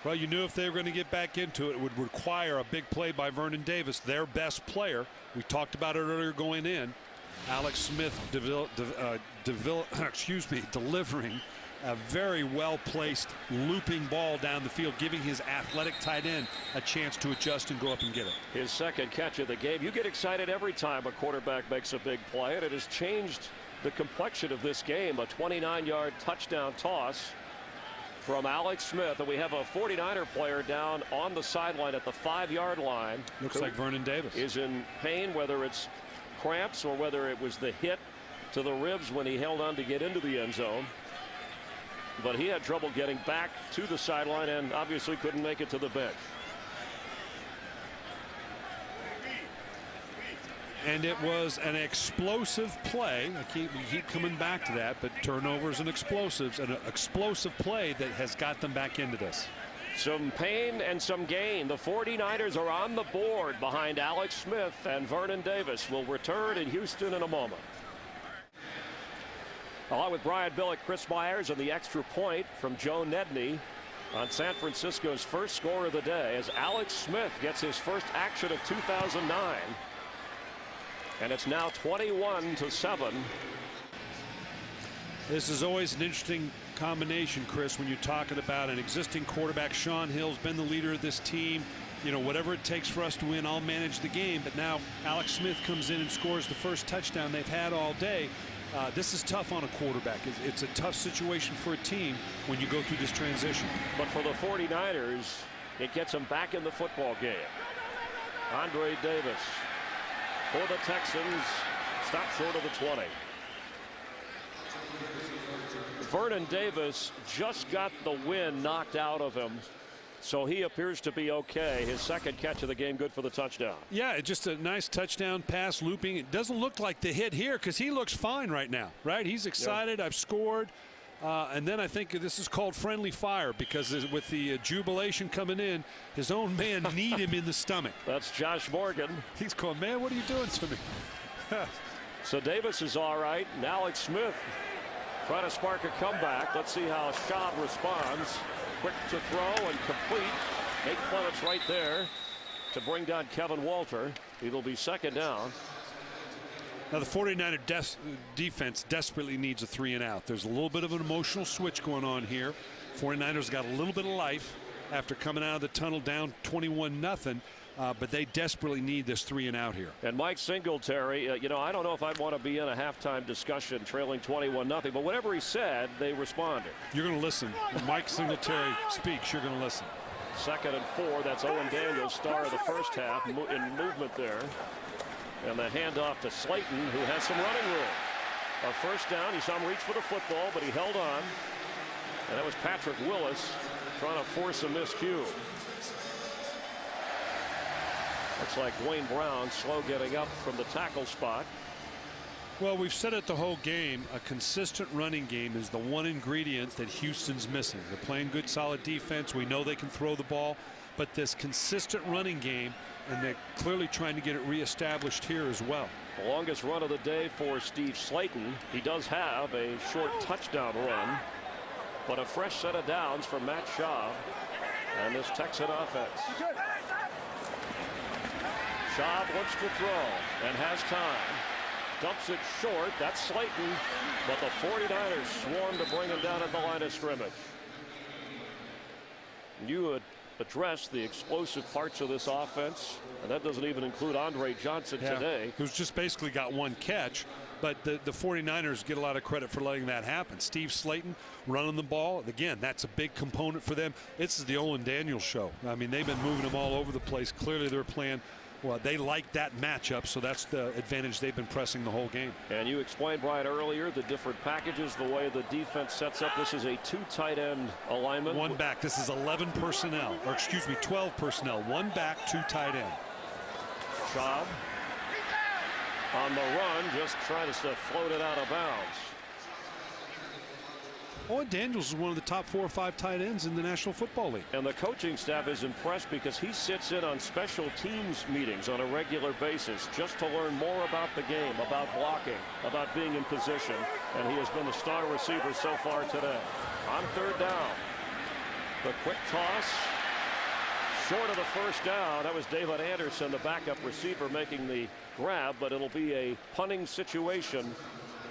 Well, you knew if they were going to get back into it, it would require a big play by Vernon Davis, their best player. We talked about it earlier going in. Alex Smith delivering a very well-placed looping ball down the field, giving his athletic tight end a chance to adjust and go up and get it. His second catch of the game. You get excited every time a quarterback makes a big play, and it has changed the complexion of this game. A 29-yard touchdown toss from Alex Smith, and we have a 49er player down on the sideline at the 5-yard line. Looks like Vernon Davis is in pain, whether it's cramps or whether it was the hit to the ribs when he held on to get into the end zone. But he had trouble getting back to the sideline and obviously couldn't make it to the bench. And it was an explosive play. We keep coming back to that, but turnovers and explosives, an explosive play that has got them back into this. Some pain and some gain. The 49ers are on the board behind Alex Smith, and Vernon Davis will return in Houston in a moment. Along with Brian Billick, Chris Myers, and the extra point from Joe Nedney on San Francisco's first score of the day as Alex Smith gets his first action of 2009. And it's now 21-7. This is always an interesting combination, Chris, when you're talking about an existing quarterback. Sean Hill's been the leader of this team. You know, whatever it takes for us to win, I'll manage the game. But now Alex Smith comes in and scores the first touchdown they've had all day. This is tough on a quarterback. It's a tough situation for a team when you go through this transition. But for the 49ers, it gets them back in the football game. Andre Davis for the Texans, stopped short of the 20. Vernon Davis just got the wind knocked out of him, so he appears to be okay. His second catch of the game, good for the touchdown. Yeah, just a nice touchdown pass looping. It doesn't look like the hit here because he looks fine right now, right? He's excited. Yep. I've scored. And then I think this is called friendly fire because with the jubilation coming in, his own man kneed him in the stomach. That's Josh Morgan. He's going, man, what are you doing to me? So Davis is all right. And Alex Smith trying to spark a comeback. Let's see how Schaub responds. Quick to throw and complete. 8 minutes right there to bring down Kevin Walter. It'll be second down. Now the 49er defense desperately needs a 3-and-out. There's a little bit of an emotional switch going on here. 49ers got a little bit of life after coming out of the tunnel down 21-0. But they desperately need this 3-and-out here. And Mike Singletary, you know, I don't know if I'd want to be in a halftime discussion trailing 21-0, but whatever he said, they responded. You're going to listen. When Mike Singletary speaks, you're going to listen. 2nd and 4. That's Owen Daniels, star of the first half, in movement there. And the handoff to Slayton, who has some running room. A first down. You saw him reach for the football, but he held on. And that was Patrick Willis trying to force a miscue. Looks like Dwayne Brown slow getting up from the tackle spot. Well, we've said it the whole game. A consistent running game is the one ingredient that Houston's missing. They're playing good, solid defense. We know they can throw the ball, but this consistent running game, and they're clearly trying to get it reestablished here as well. The longest run of the day for Steve Slayton. He does have a short touchdown run, but a fresh set of downs for Matt Schaub and this Texan offense. Schaub wants to throw and has time. Dumps it short. That's Slayton, but the 49ers swarm to bring him down at the line of scrimmage. You would address the explosive parts of this offense, and that doesn't even include Andre Johnson today, who's just basically got one catch. But the 49ers get a lot of credit for letting that happen. Steve Slayton running the ball. Again, that's a big component for them. This is the Owen Daniels show. I mean, they've been moving them all over the place. Clearly they're playing. Well, they like that matchup, so that's the advantage they've been pressing the whole game. And you explained, Brian, earlier the different packages, the way the defense sets up. This is a 2 tight end alignment. 1 back. This is 11 personnel, or excuse me, 12 personnel. 1 back, 2 tight end. Schaub on the run, just trying to float it out of bounds. Owen Daniels is one of the top 4 or 5 tight ends in the National Football League. And the coaching staff is impressed because he sits in on special teams meetings on a regular basis just to learn more about the game, about blocking, about being in position. And he has been the star receiver so far today. On 3rd down. The quick toss. Short of the first down. That was David Anderson, the backup receiver, making the grab, but it'll be a punting situation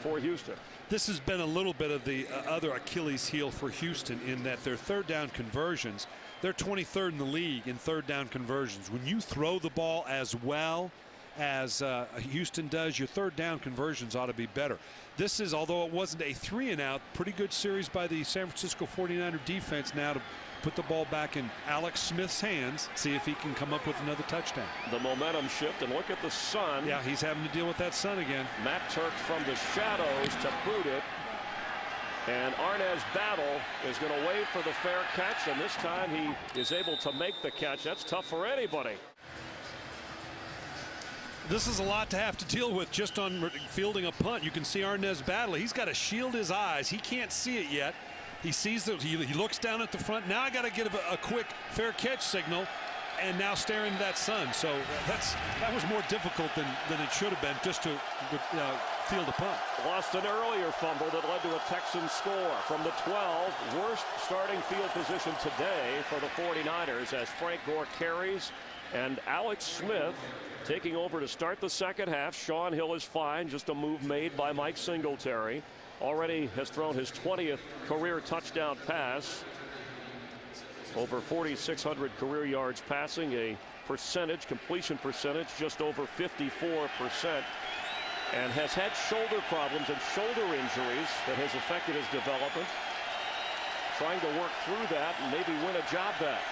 for Houston. This has been a little bit of the other Achilles heel for Houston in that their third down conversions, they're 23rd in the league in third down conversions. When you throw the ball as well as Houston does, your third down conversions ought to be better. This is, although it wasn't a 3-and-out, pretty good series by the San Francisco 49er defense now to put the ball back in Alex Smith's hands, see if he can come up with another touchdown. The momentum shift, and look at the sun. Yeah, he's having to deal with that sun again. Matt Turk from the shadows to boot it. And Arnaz Battle is going to wait for the fair catch, and this time he is able to make the catch. That's tough for anybody. This is a lot to have to deal with just on fielding a punt. You can see Arnaz Battle. He's got to shield his eyes. He can't see it yet. He sees that he looks down at the front. Now I got to get a quick fair catch signal, and now staring at that sun. So that was more difficult than it should have been just to field a punt. Lost an earlier fumble that led to a Texans score from the 12. Worst starting field position today for the 49ers as Frank Gore carries, and Alex Smith taking over to start the second half. Sean Hill is fine, just a move made by Mike Singletary. Already has thrown his 20th career touchdown pass. Over 4,600 career yards passing, a completion percentage just over 54%, and has had shoulder problems and shoulder injuries that has affected his development. Trying to work through that and maybe win a job back.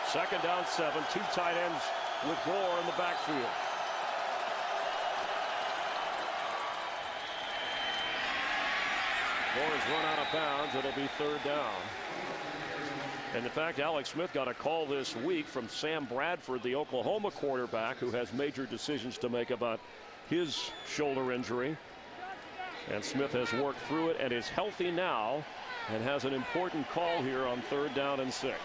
Second down 7, 2 tight ends with Gore in the backfield. Gore has run out of bounds. It'll be third down. And in fact, Alex Smith got a call this week from Sam Bradford, the Oklahoma quarterback, who has major decisions to make about his shoulder injury. And Smith has worked through it and is healthy now and has an important call here on third down and 6.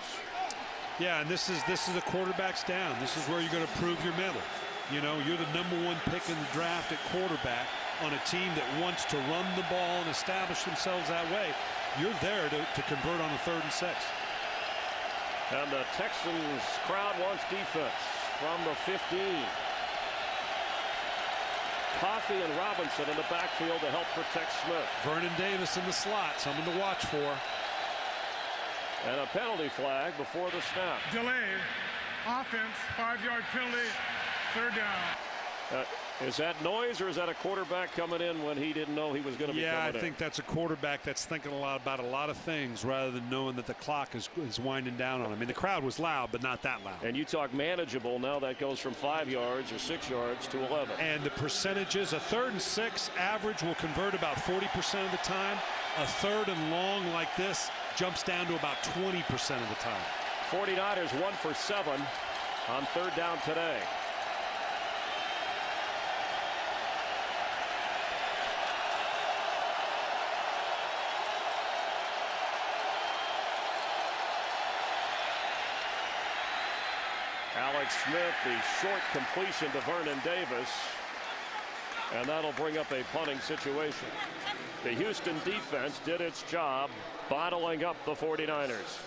Yeah, and this is a quarterback's down. This is where you're going to prove your mettle. You know, you're the #1 pick in the draft at quarterback on a team that wants to run the ball and establish themselves that way. You're there to convert on a 3rd and 6. And the Texans crowd wants defense from the 15. Coffey and Robinson in the backfield to help protect Smith. Vernon Davis in the slot, something to watch for. And a penalty flag before the snap. Delay. Offense. 5-yard penalty. Third down. Is that noise, or is that a quarterback coming in when he didn't know he was going to be coming in? Yeah, I think that's a quarterback that's thinking about a lot of things rather than knowing that the clock is winding down on him. I mean, the crowd was loud, but not that loud. And you talk manageable. Now that goes from 5 yards or 6 yards to 11. And the percentages, a 3rd and 6 average will convert about 40% of the time. A 3rd and long like this jumps down to about 20% of the time. 49ers 1 for 7 on third down today. Alex Smith, the short completion to Vernon Davis, and that'll bring up a punting situation. The Houston defense did its job bottling up the 49ers.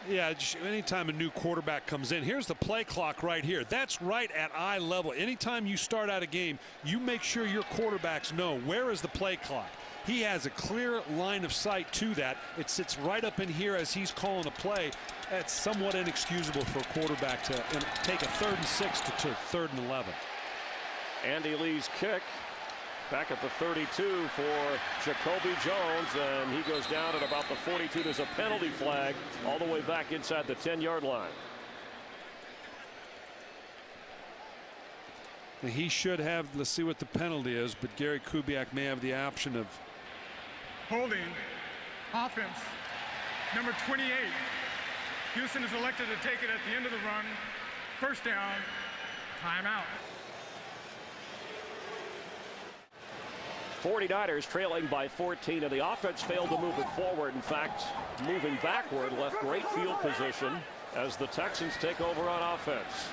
Yeah, anytime a new quarterback comes in, here's the play clock right here. That's right at eye level. Anytime you start out a game, you make sure your quarterbacks know where is the play clock. He has a clear line of sight to that. It sits right up in here as he's calling a play. That's somewhat inexcusable for a quarterback to take a 3rd and 6 to 3rd and 11. Andy Lee's kick back at the 32 for Jacoby Jones, and he goes down at about the 42. There's a penalty flag all the way back inside the 10-yard line. He should have, let's see what the penalty is, but Gary Kubiak may have the option of holding. Offense. Number 28. Houston is elected to take it at the end of the run. First down. Timeout. 49ers trailing by 14, and the offense failed to move it forward. In fact, moving backward left great field position as the Texans take over on offense.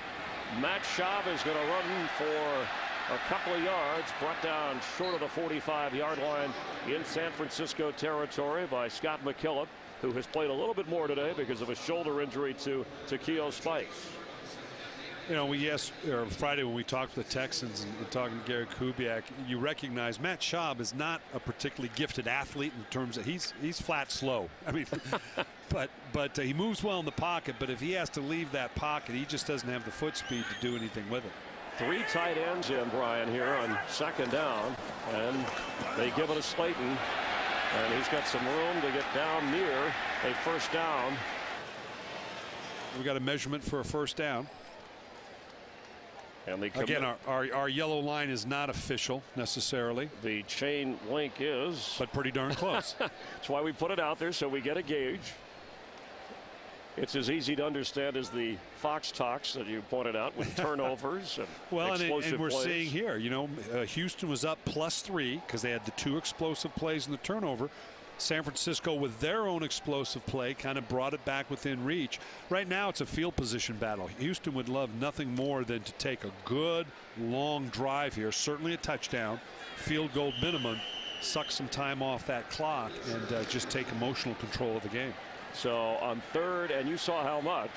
Matt Schaub is going to run for a couple of yards, brought down short of the 45-yard line in San Francisco territory by Scott McKillop, who has played a little bit more today because of a shoulder injury to Keo Spikes. You know, Friday when we talked to the Texans and talking to Gary Kubiak, you recognize Matt Schaub is not a particularly gifted athlete in terms of he's flat slow. I mean, but he moves well in the pocket. But if he has to leave that pocket, he just doesn't have the foot speed to do anything with it. 3 tight ends in, Brian, here on second down, and they give it to Slayton, and he's got some room to get down near a first down. We got a measurement for a first down. And again, our yellow line is not official necessarily. The chain link is, but pretty darn close. That's why we put it out there, so we get a gauge. It's as easy to understand as the Fox talks that you pointed out with turnovers and explosive and we're plays. seeing here, you know, Houston was up +3 because they had the 2 explosive plays and the turnover. San Francisco, with their own explosive play, kind of brought it back within reach. Right now it's a field position battle. Houston would love nothing more than to take a good long drive here, certainly a touchdown, field goal minimum, suck some time off that clock, and just take emotional control of the game. So on third, and you saw how much,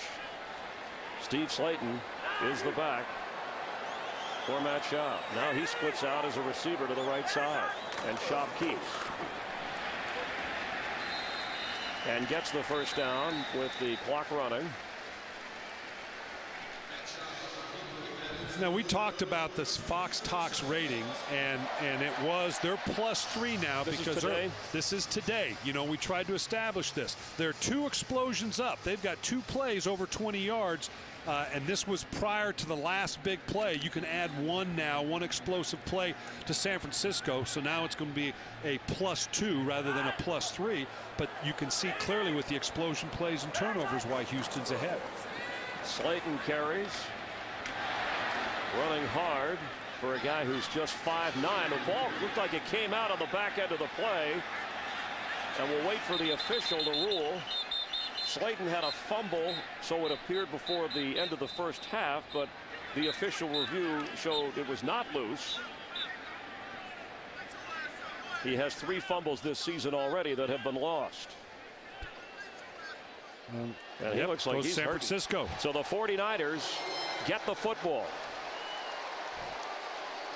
Steve Slayton is the back for Matt Schaub. Now he splits out as a receiver to the right side, and Schaub keeps. And gets the first down with the clock running. Now, we talked about this Fox Talks rating, and it was they're +3 now because this is today. You know, we tried to establish this. They're 2 explosions up. They've got 2 plays over 20 yards. And this was prior to the last big play. You can add 1 now, 1 explosive play to San Francisco. So now it's going to be a +2 rather than a +3. But you can see clearly with the explosion plays and turnovers why Houston's ahead. Slayton carries, running hard for a guy who's just 5'9". The ball looked like it came out on the back end of the play. And we'll wait for the official to rule. Slayton had a fumble, so it appeared before the end of the first half, but the official review showed it was not loose. He has 3 fumbles this season already that have been lost. And he looks like he's San hurt. Francisco. So the 49ers get the football.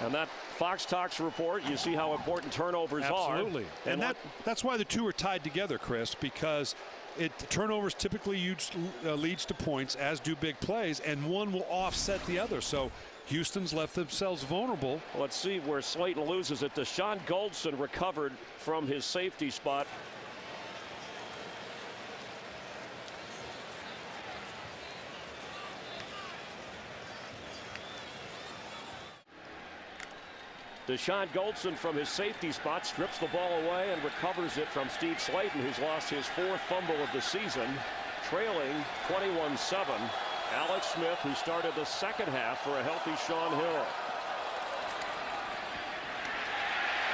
And that Fox Talks report, you see how important turnovers are. Absolutely. And that's why the 2 are tied together, Chris, because turnovers typically leads to points, as do big plays, and one will offset the other. So Houston's left themselves vulnerable. Let's see where Slayton loses it. Deshaun Goldson recovered from his safety spot. Deshaun Goldson from his safety spot strips the ball away and recovers it from Steve Slayton, who's lost his 4th fumble of the season, trailing 21-7. Alex Smith, who started the second half for a healthy Sean Hill.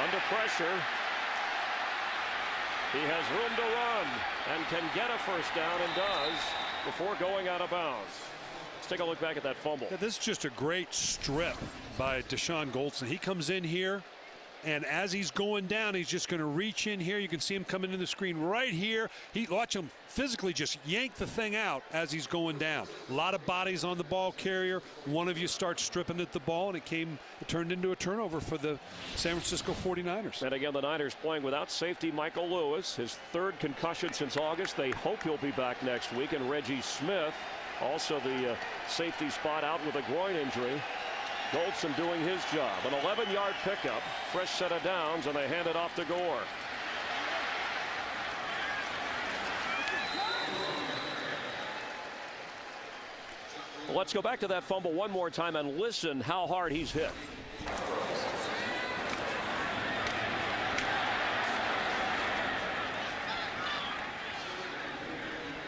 Under pressure. He has room to run and can get a first down, and does, before going out of bounds. Let's take a look back at that fumble. Yeah, this is just a great strip by Deshaun Goldson. He comes in here, and as he's going down, he's just going to reach in here. You can see him coming in the screen right here. Watch him physically just yank the thing out as he's going down. A lot of bodies on the ball carrier. One of you starts stripping at the ball, and it turned into a turnover for the San Francisco 49ers. And again, the Niners playing without safety Michael Lewis, his 3rd concussion since August. They hope he'll be back next week. And Reggie Smith, also the safety spot, out with a groin injury. Goldson doing his job. An 11-yard pickup, fresh set of downs, and they hand it off to Gore. Let's go back to that fumble one more time and listen how hard he's hit.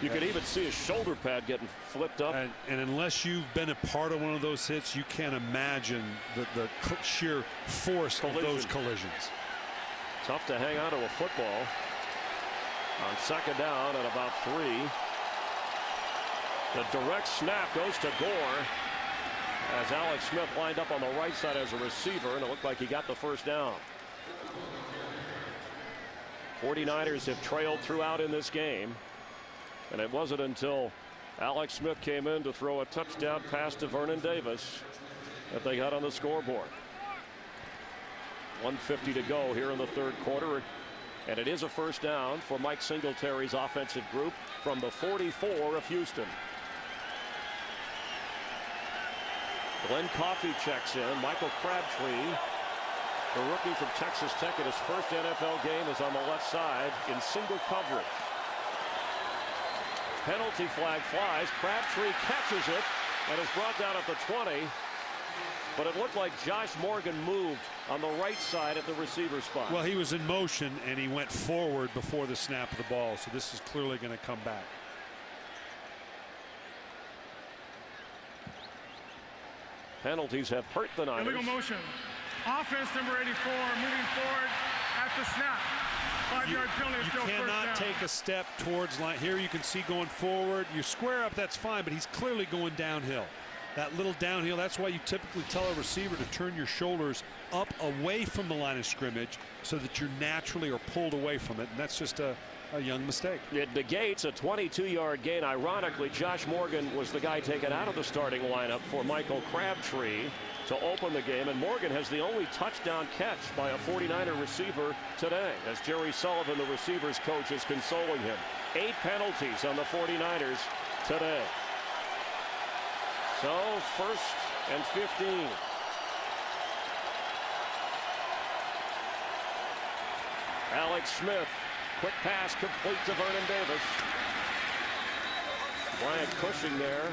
You could even see his shoulder pad getting flipped up. And unless you've been a part of one of those hits, you can't imagine the sheer force of those collisions. Tough to hang on to a football on second down at about 3. The direct snap goes to Gore. as Alex Smith lined up on the right side as a receiver, and it looked like he got the first down. 49ers have trailed throughout in this game, and it wasn't until Alex Smith came in to throw a touchdown pass to Vernon Davis that they got on the scoreboard. 1:50 to go here in the third quarter, and it is a first down for Mike Singletary's offensive group from the 44 of Houston. Glenn Coffey checks in. Michael Crabtree, the rookie from Texas Tech, in his first NFL game, is on the left side in single coverage. Penalty flag flies. Crabtree catches it and is brought down at the 20. But it looked like Josh Morgan moved on the right side at the receiver spot. Well, he was in motion and he went forward before the snap of the ball, so this is clearly going to come back. Penalties have hurt the Niners. Illegal motion. Offense number 84 moving forward at the snap. 5-yard penalty is still first down. You cannot take a step towards line. Here you can see going forward. You square up, that's fine, but he's clearly going downhill. That little downhill, that's why you typically tell a receiver to turn your shoulders up away from the line of scrimmage so that you naturally are pulled away from it, and that's just a young mistake. It negates a 22-yard gain. Ironically, Josh Morgan was the guy taken out of the starting lineup for Michael Crabtree to open the game, and Morgan has the only touchdown catch by a 49er receiver today, as Jerry Sullivan, the receivers coach, is consoling him. 8 penalties on the 49ers today. So first and 15. Alex Smith, quick pass complete to Vernon Davis. Bryant Cushing there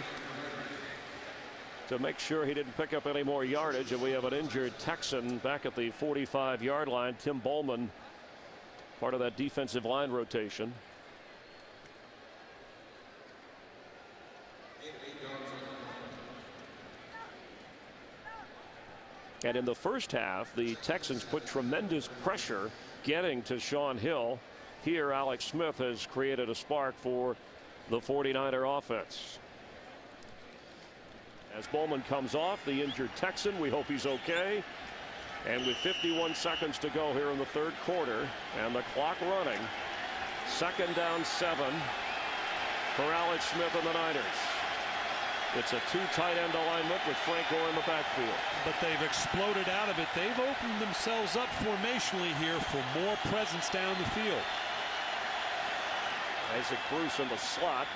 to make sure he didn't pick up any more yardage, and we have an injured Texan back at the 45-yard line. Tim Bowman, part of that defensive line rotation. And in the first half, the Texans put tremendous pressure getting to Shaun Hill. Here, Alex Smith has created a spark for the 49er offense. As Bowman comes off, the injured Texan, we hope he's okay. And with 51 seconds to go here in the third quarter, and the clock running, 2nd down 7 for Alex Smith and the Niners. It's a 2 tight end alignment with Frank Gore in the backfield. But they've exploded out of it. They've opened themselves up formationally here for more presence down the field. Isaac Bruce in the slot.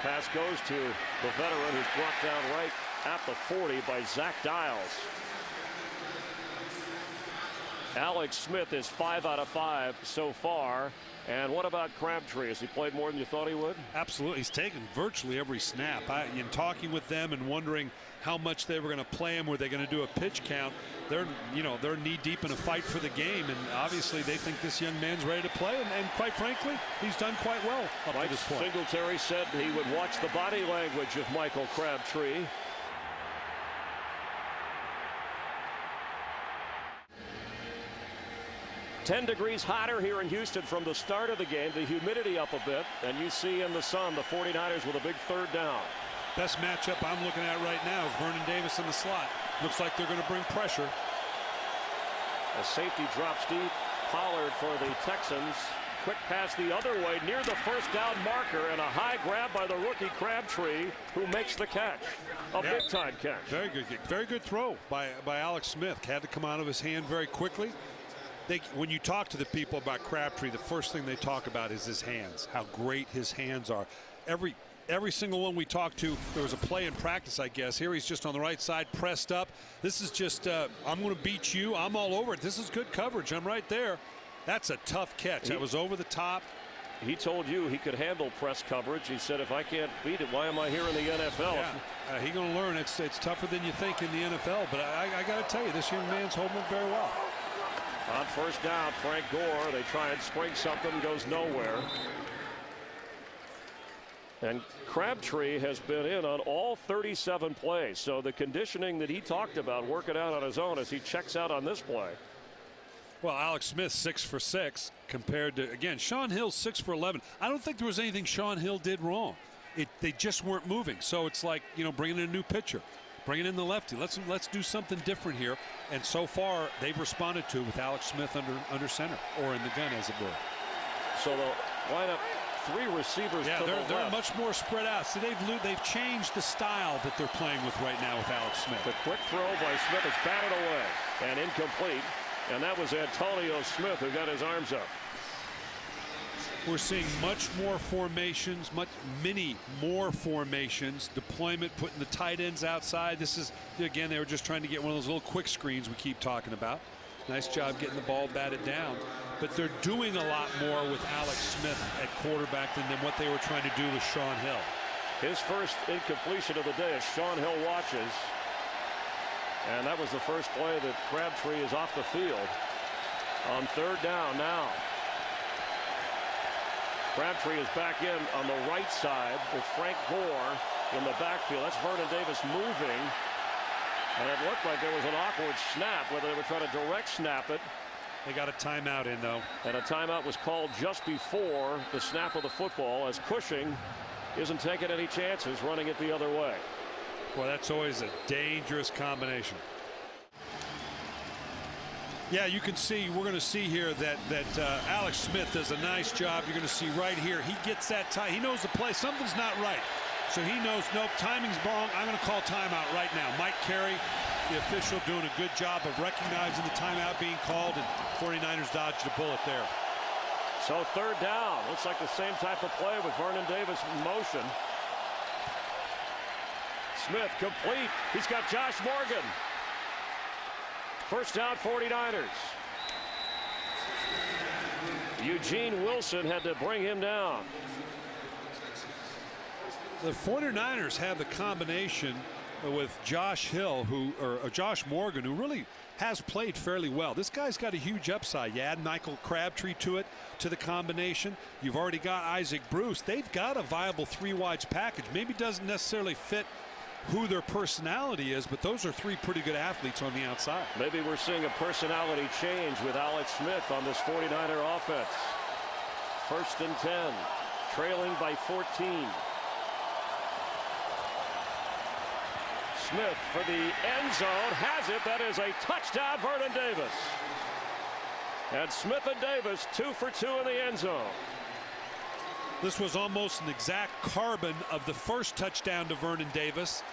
Pass goes to the veteran, who's brought down right at the 40 by Zach Dials. Alex Smith is 5 out of 5 so far. And what about Crabtree? Has he played more than you thought he would? Absolutely. He's taken virtually every snap. In talking with them and wondering how much they were going to play him, were they going to do a pitch count? They're knee deep in a fight for the game, and obviously they think this young man's ready to play. And quite frankly, he's done quite well up to this point. Singletary said he would watch the body language of Michael Crabtree. Ten degrees hotter here in Houston from the start of the game. The humidity up a bit, and you see in the sun the 49ers with a big 3rd down. Best matchup I'm looking at right now is Vernon Davis in the slot. Looks like they're going to bring pressure. A safety drops deep. Pollard for the Texans. Quick pass the other way near the first down marker, and a high grab by the rookie Crabtree, who makes the catch. A big-time catch. Very good throw by Alex Smith. Had to come out of his hand very quickly. When you talk to the people about Crabtree, the first thing they talk about is his hands, how great his hands are. Every single one we talked to, there was a play in practice, I guess. Here he's just on the right side, pressed up. This is just, I'm going to beat you. I'm all over it. This is good coverage. I'm right there. That's a tough catch. That was over the top. He told you he could handle press coverage. He said, if I can't beat it, why am I here in the NFL? Yeah, he's going to learn. It's tougher than you think in the NFL. But I got to tell you, this young man's holding it very well. On first down, Frank Gore, they try and spring something, goes nowhere. And Crabtree has been in on all 37 plays. So the conditioning that he talked about, working out on his own as he checks out on this play. Well, Alex Smith 6 for 6 compared to, again, Shaun Hill 6 for 11. I don't think there was anything Shaun Hill did wrong. They just weren't moving. So it's like, bringing in a new pitcher. bringing in the lefty. Let's do something different here. And so far, they've responded to it with Alex Smith under center, or in the gun, as it were. So the lineup, 3 receivers. Yeah, to the they're left. much more spread out. So they've changed the style that they're playing with right now with Alex Smith. The quick throw by Smith is batted away and incomplete. And that was Antonio Smith who got his arms up. We're seeing much more formations, many more formations, deployment, putting the tight ends outside. This is, again, they were just trying to get one of those little quick screens we keep talking about. Nice job getting the ball batted down. But they're doing a lot more with Alex Smith at quarterback than what they were trying to do with Sean Hill. His first incompletion of the day as Sean Hill watches. And that was the first play that Crabtree is off the field on 3rd down now. Crabtree is back in on the right side with Frank Gore in the backfield. That's Vernon Davis moving. And it looked like there was an awkward snap, whether they were trying to direct snap it. They got a timeout in, though. And a timeout was called just before the snap of the football, as Cushing isn't taking any chances running it the other way. Well, that's always a dangerous combination. Yeah, you can see, we're going to see here that Alex Smith does a nice job. You're going to see right here, he gets that time. He knows the play. Something's not right. So he knows, nope, timing's wrong. I'm going to call timeout right now. Mike Carey, the official, doing a good job of recognizing the timeout being called, and 49ers dodged a bullet there. So 3rd down. Looks like the same type of play with Vernon Davis in motion. Smith complete. He's got Josh Morgan. First down, 49ers. Eugene Wilson had to bring him down. The 49ers have the combination with Josh Hill, or Josh Morgan, who really has played fairly well. This guy's got a huge upside. You add Michael Crabtree to it, to the combination. You've already got Isaac Bruce. They've got a viable 3-wides package. Maybe doesn't necessarily fit who their personality is, but those are 3 pretty good athletes on the outside. Maybe we're seeing a personality change with Alex Smith on this 49er offense. 1st and 10, trailing by 14. Smith for the end zone, has it. That is a touchdown, Vernon Davis. And Smith and Davis 2 for 2 in the end zone. This was almost an exact carbon of the first touchdown to Vernon Davis.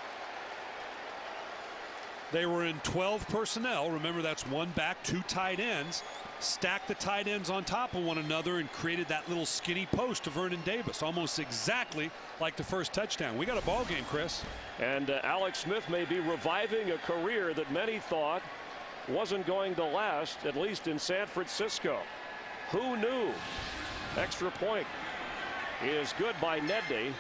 They were in 12 personnel. Remember, that's 1 back, 2 tight ends. Stacked the tight ends on top of one another and created that little skinny post to Vernon Davis, almost exactly like the first touchdown. We got a ball game, Chris. And Alex Smith may be reviving a career that many thought wasn't going to last, at least in San Francisco. Who knew? Extra point is good by Nedney.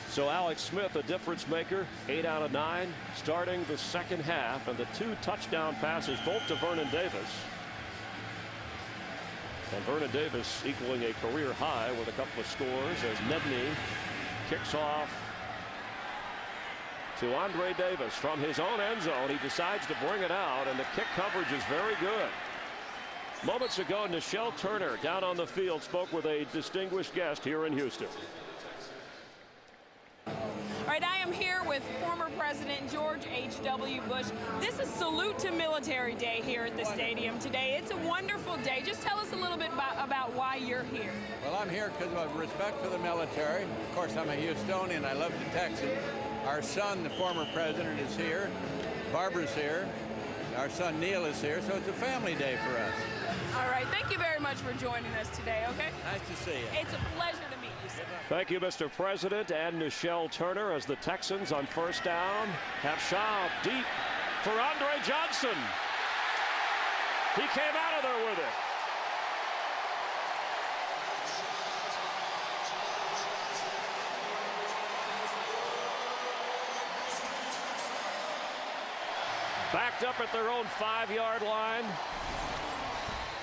So Alex Smith, a difference maker, 8 out of 9, starting the 2nd half, and the 2 touchdown passes, both to Vernon Davis. And Vernon Davis equaling a career high with a couple of scores as Nedney kicks off to Andre Davis from his own end zone. He decides to bring it out, and the kick coverage is very good. Moments ago, Nichelle Turner down on the field spoke with a distinguished guest here in Houston. All right, I am here with former President George H.W. Bush. This is Salute to Military Day here at the stadium today. It's a wonderful day. Just tell us a little bit about why you're here. Well, I'm here because of respect for the military. Of course, I'm a Houstonian. I love the Texans. Our son, the former president, is here. Barbara's here. Our son Neil is here. So it's a family day for us. All right, thank you very much for joining us today, okay? Nice to see you. It's a pleasure to meet you, sir. Thank you, Mr. President, and Nichelle Turner, as the Texans on 1st down have Schaub deep for Andre Johnson. He came out of there with it. Backed up at their own 5-yard line,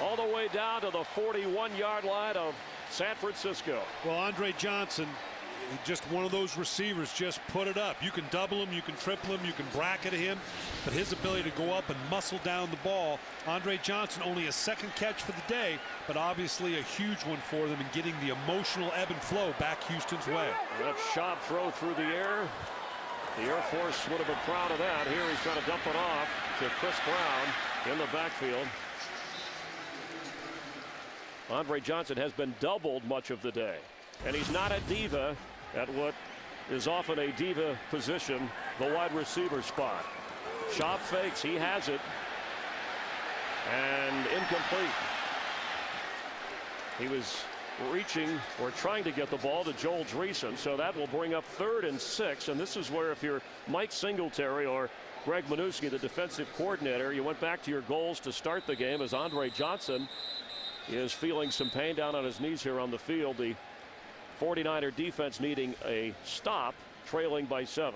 all the way down to the 41-yard line of San Francisco. Well, Andre Johnson, just one of those receivers, just put it up. You can double him, you can triple him, you can bracket him, but his ability to go up and muscle down the ball. Andre Johnson only a second catch for the day, but obviously a huge one for them in getting the emotional ebb and flow back Houston's way. That shot throw through the air. The Air Force would have been proud of that. Here he's trying to dump it off to Chris Brown in the backfield. Andre Johnson has been doubled much of the day, and he's not a diva at what is often a diva position, the wide receiver spot. Schaub fakes, he has it, and incomplete. He was reaching or trying to get the ball to Joel Dreesen, so that will bring up 3rd and 6, and this is where if you're Mike Singletary or Greg Minuski, the defensive coordinator, you went back to your goals to start the game as Andre Johnson is feeling some pain down on his knees here on the field. The 49er defense needing a stop, trailing by 7.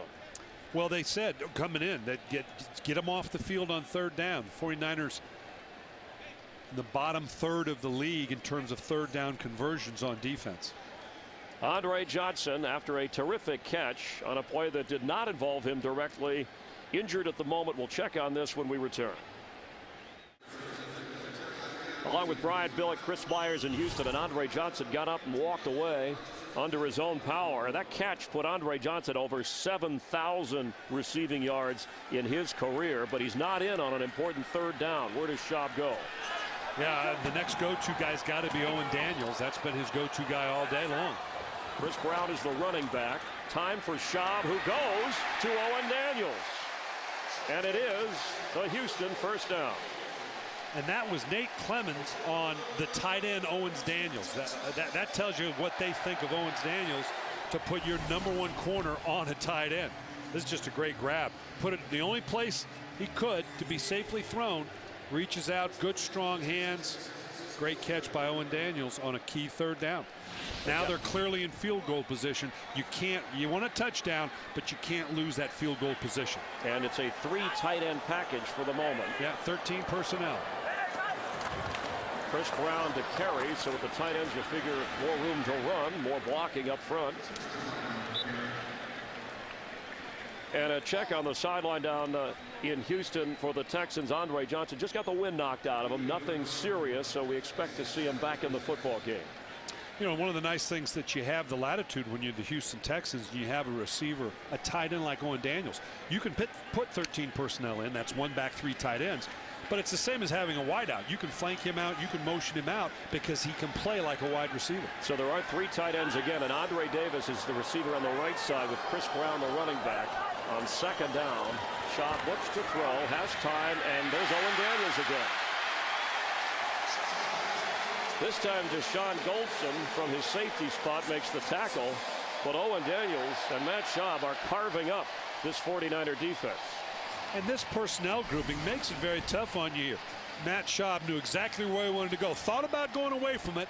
Well, they said coming in that get them off the field on 3rd down. The 49ers in the bottom 1/3 of the league in terms of 3rd down conversions on defense. Andre Johnson, after a terrific catch on a play that did not involve him directly, injured at the moment. We'll check on this when we return. Along with Brian Billick, Chris Myers in Houston, and Andre Johnson got up and walked away under his own power. That catch put Andre Johnson over 7,000 receiving yards in his career, but he's not in on an important 3rd down. Where does Schaub go? Yeah, the next go-to guy's got to be Owen Daniels. That's been his go-to guy all day long. Chris Brown is the running back. Time for Schaub, who goes to Owen Daniels. And it is the Houston 1st down. And that was Nate Clemens on the tight end Owens Daniels. That tells you what they think of Owens Daniels, to put your #1 corner on a tight end. This is just a great grab. Put it the only place he could to be safely thrown. Reaches out, good strong hands. Great catch by Owen Daniels on a key 3rd down. Now they're clearly in field goal position. You want a touchdown, but you can't lose that field goal position. And it's a 3 tight end package for the moment. Yeah, 13 personnel. Chris Brown to carry, so with the tight ends you figure more room to run, more blocking up front. And a check on the sideline down in Houston for the Texans. Andre Johnson just got the wind knocked out of him. Nothing serious, so we expect to see him back in the football game. You know, one of the nice things that you have the latitude when you're the Houston Texans, and you have a receiver, a tight end like Owen Daniels. You can put 13 personnel in. That's 1 back, 3 tight ends. But it's the same as having a wideout. You can flank him out, you can motion him out, because he can play like a wide receiver. So there are 3 tight ends again, and Andre Davis is the receiver on the right side with Chris Brown, the running back, on 2nd down. Schaub looks to throw, has time, and there's Owen Daniels again. This time Deshaun Goldson from his safety spot makes the tackle, but Owen Daniels and Matt Schaub are carving up this 49er defense. And this personnel grouping makes it very tough on you here. Matt Schaub knew exactly where he wanted to go. Thought about going away from it.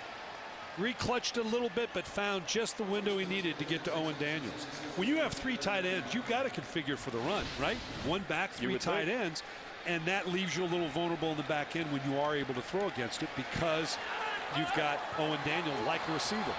Reclutched it a little bit, but found just the window he needed to get to Owen Daniels. When you have 3 tight ends, you've got to configure for the run, right? 1 back, 3 tight ends. And that leaves you a little vulnerable in the back end when you are able to throw against it, because you've got Owen Daniels like a receiver.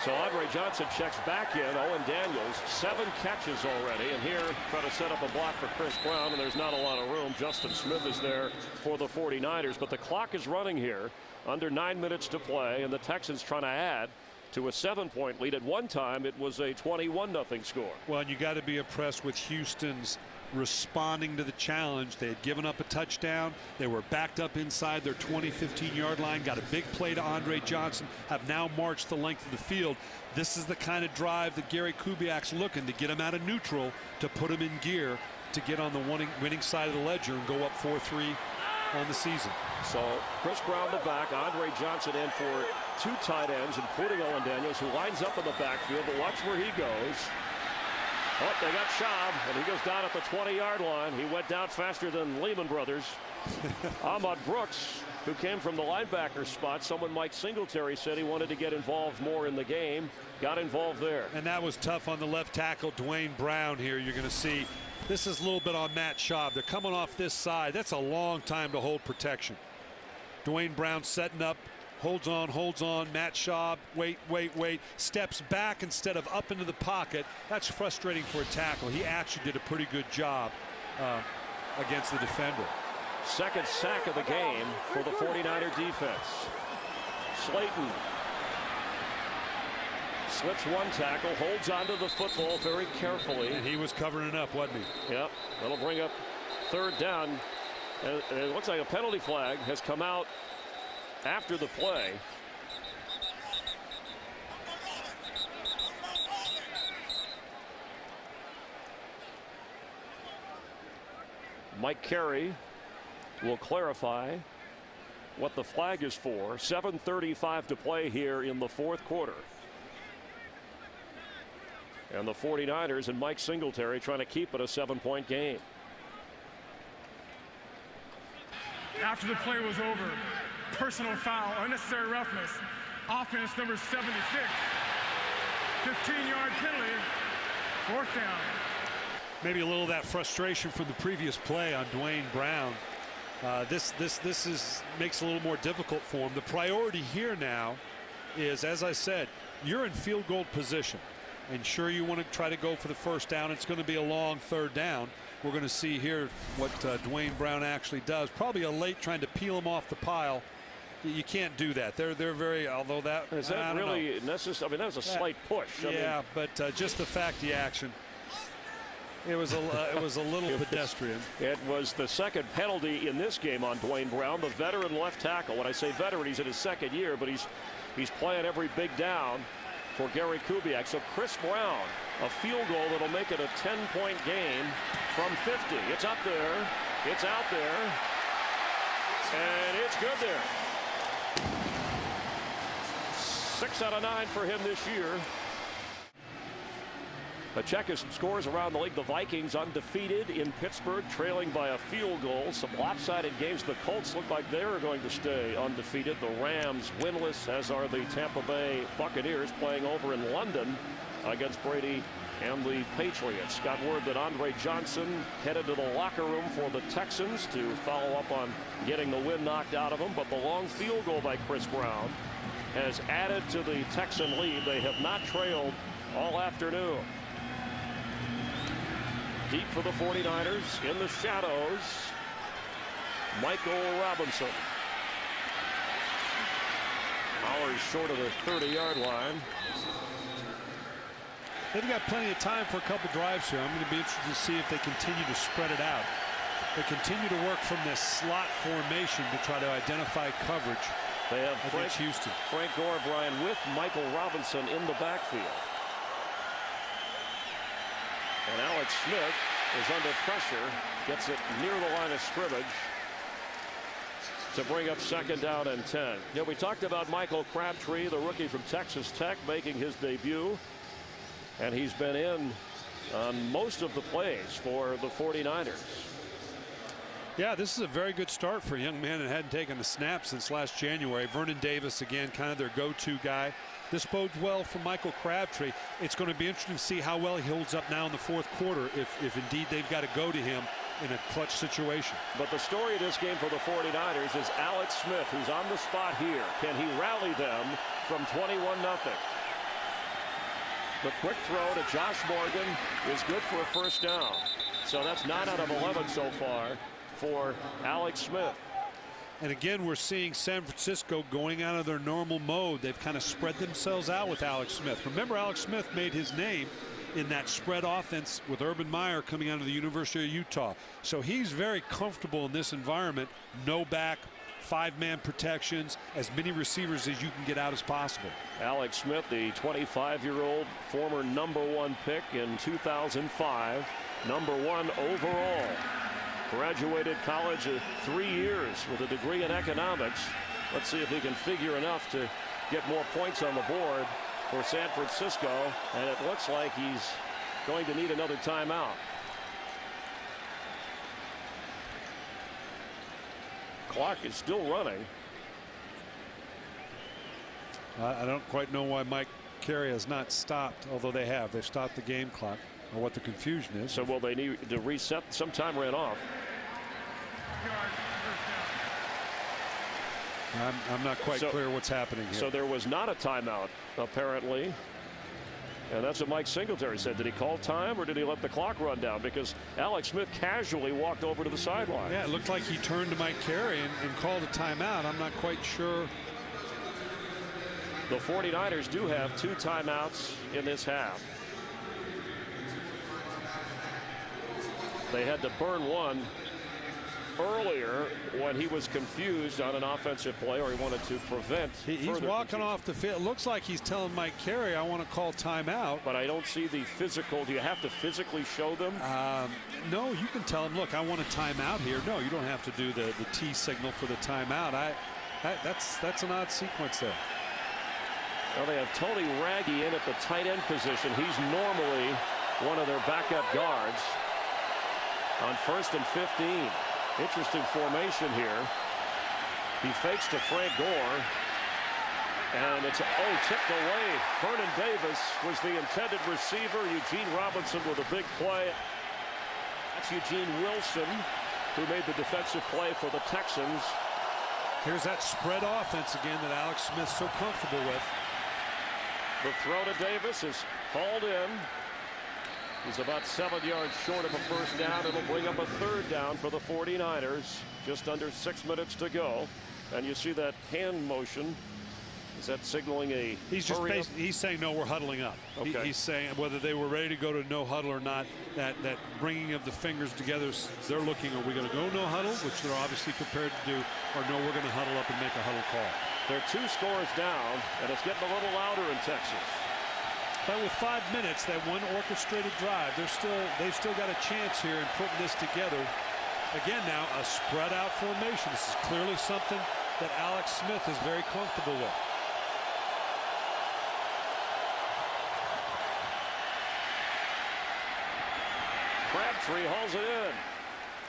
So Andre Johnson checks back in. Owen Daniels, 7 catches already. And here, trying to set up a block for Chris Brown, and there's not a lot of room. Justin Smith is there for the 49ers. But the clock is running here. Under 9 minutes to play, and the Texans trying to add to a 7-point lead. At one time, it was a 21-0 score. Well, and you got to be impressed with Houston's responding to the challenge. They had given up a touchdown. They were backed up inside their 20-15-yard line, got a big play to Andre Johnson, have now marched the length of the field. This is the kind of drive that Gary Kubiak's looking to get him out of neutral, to put him in gear to get on the winning side of the ledger and go up 4-3 on the season. So Chris Brown the back, Andre Johnson in for 2 tight ends, including Owen Daniels, who lines up in the backfield. But watch where he goes. Oh, they got Schaub, and he goes down at the 20-yard line. He went down faster than Lehman Brothers. Ahmad Brooks, who came from the linebacker spot, someone Mike Singletary said he wanted to get involved more in the game, got involved there. And that was tough on the left tackle, Dwayne Brown. Here you're going to see this is a little bit on Matt Schaub. They're coming off this side. That's a long time to hold protection. Dwayne Brown setting up holds on. Matt Schaub, wait, steps back instead of up into the pocket. That's frustrating for a tackle. He actually did a pretty good job against the defender. Second sack of the game for the 49er defense. Slayton slips one tackle, holds onto the football very carefully. And he was covering it up, wasn't he? Yep, that'll bring up third down. And it looks like a penalty flag has come out after the play. Mike Carey will clarify what the flag is for. 7:35 to play here in the fourth quarter. And the 49ers and Mike Singletary trying to keep it a 7-point game. After the play was over, personal foul, unnecessary roughness, offense number 76, 15-yard penalty, fourth down. Maybe a little of that frustration from the previous play on Dwayne Brown. This makes it a little more difficult for him. The priority here now is, as I said, you're in field goal position. And sure, you want to try to go for the first down. It's going to be a long third down. We're going to see here what Dwayne Brown actually does. Probably a late trying to peel him off the pile. You can't do that. They're very, although that is that really necessary? I mean, that was a slight push. Yeah, but just the fact the action. It was a little pedestrian. It was the second penalty in this game on Dwayne Brown, the veteran left tackle. When I say veteran, he's in his second year, but he's playing every big down for Gary Kubiak. So Chris Brown, a field goal that'll make it a 10-point game from 50. It's up there. It's out there. And it's good there. 6 out of 9 for him this year. But check his scores around the league. The Vikings undefeated in Pittsburgh, trailing by a field goal. Some lopsided games. The Colts look like they're going to stay undefeated. The Rams winless, as are the Tampa Bay Buccaneers, playing over in London against Brady and the Patriots. Got word that Andre Johnson headed to the locker room for the Texans to follow up on getting the wind knocked out of him. But the long field goal by Chris Brown has added to the Texan lead. They have not trailed all afternoon. Deep for the 49ers, in the shadows, Michael Robinson. Hours short of the 30-yard line. They've got plenty of time for a couple drives here. I'm going to be interested to see if they continue to spread it out. They continue to work from this slot formation to try to identify coverage. They have Houston. Frank Gore, Brian, with Michael Robinson in the backfield. And Alex Smith is under pressure, gets it near the line of scrimmage to bring up second down and 10. Yeah, we talked about Michael Crabtree, the rookie from Texas Tech, making his debut. And he's been in on most of the plays for the 49ers. Yeah, this is a very good start for a young man that hadn't taken a snap since last January. Vernon Davis, again, kind of their go-to guy. This bodes well for Michael Crabtree. It's going to be interesting to see how well he holds up now in the fourth quarter if indeed they've got to go to him in a clutch situation. But the story of this game for the 49ers is Alex Smith, who's on the spot here. Can he rally them from 21-0? The quick throw to Josh Morgan is good for a first down. So that's 9 out of 11 so far for Alex Smith. And again, we're seeing San Francisco going out of their normal mode. They've kind of spread themselves out with Alex Smith. Remember, Alex Smith made his name in that spread offense with Urban Meyer coming out of the University of Utah. So he's very comfortable in this environment. No back, 5-man protections, as many receivers as you can get out as possible. Alex Smith, the 25-year-old former #1 pick in 2005, #1 overall. Graduated college 3 years with a degree in economics. Let's see if he can figure enough to get more points on the board for San Francisco. And it looks like he's going to need another timeout. Clock is still running. I don't quite know why Mike Carey has not stopped, although they have. They've stopped the game clock, or what the confusion is. So will they need to reset? Some time ran off. I'm not quite clear what's happening here. So there was not a timeout, apparently. And that's what Mike Singletary said. Did he call time or did he let the clock run down? Because Alex Smith casually walked over to the sideline. Yeah, it looked like he turned to Mike Carey and called a timeout. I'm not quite sure. The 49ers do have 2 timeouts in this half. They had to burn one earlier when he was confused on an offensive play, or he wanted to prevent. He's walking off the field. It looks like he's telling Mike Carey, I want to call timeout. But I don't see the physical. Do you have to physically show them? No, you can tell him, look, I want a timeout here. No, you don't have to do the T signal for the timeout. That's an odd sequence there. Well, they have Tony Raggi in at the tight end position. He's normally one of their backup guards on 1st and 15. Interesting formation here. He fakes to Frank Gore. And it's tipped away. Vernon Davis was the intended receiver. Eugene Robinson with a big play. That's Eugene Wilson, who made the defensive play for the Texans. Here's that spread offense again that Alex Smith's so comfortable with. The throw to Davis is hauled in. He's about 7 yards short of a first down. It'll bring up a 3rd down for the 49ers. Just under 6 minutes to go. And you see that hand motion. Is that signaling a he's saying no, we're huddling up. Okay. He's saying whether they were ready to go to no huddle or not, that bringing of the fingers together, they're looking, are we going to go no huddle, which they're obviously prepared to do, or no, we're going to huddle up and make a huddle call. They're 2 scores down, and it's getting a little louder in Texas. But with 5 minutes, that one orchestrated drive, they've still got a chance here in putting this together. Again, now a spread out formation. This is clearly something that Alex Smith is very comfortable with. Crabtree hauls it in.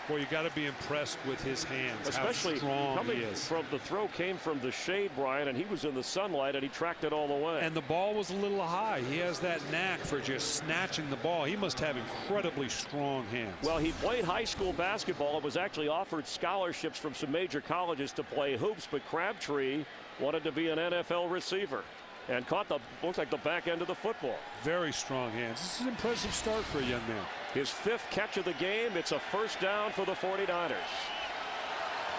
Boy, you got to be impressed with his hands. Especially how strong coming he is. from the throw came from the shade, Brian, and he was in the sunlight and he tracked it all the way. And the ball was a little high. He has that knack for just snatching the ball. He must have incredibly strong hands. Well, he played high school basketball and was actually offered scholarships from some major colleges to play hoops, but Crabtree wanted to be an NFL receiver and caught looks like the back end of the football. Very strong hands. This is an impressive start for a young man. His 5th catch of the game. It's a first down for the 49ers.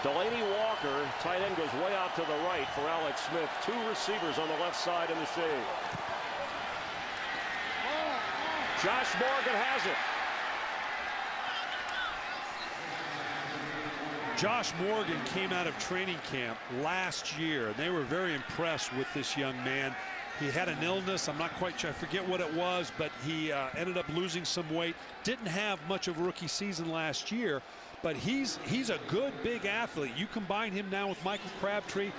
Delaney Walker, tight end, goes way out to the right for Alex Smith. 2 receivers on the left side in the shade. Josh Morgan has it. Josh Morgan came out of training camp last year, and they were very impressed with this young man. He had an illness. I'm not quite sure. I forget what it was, but he ended up losing some weight. Didn't have much of a rookie season last year, but he's a good big athlete. You combine him now with Michael Crabtree.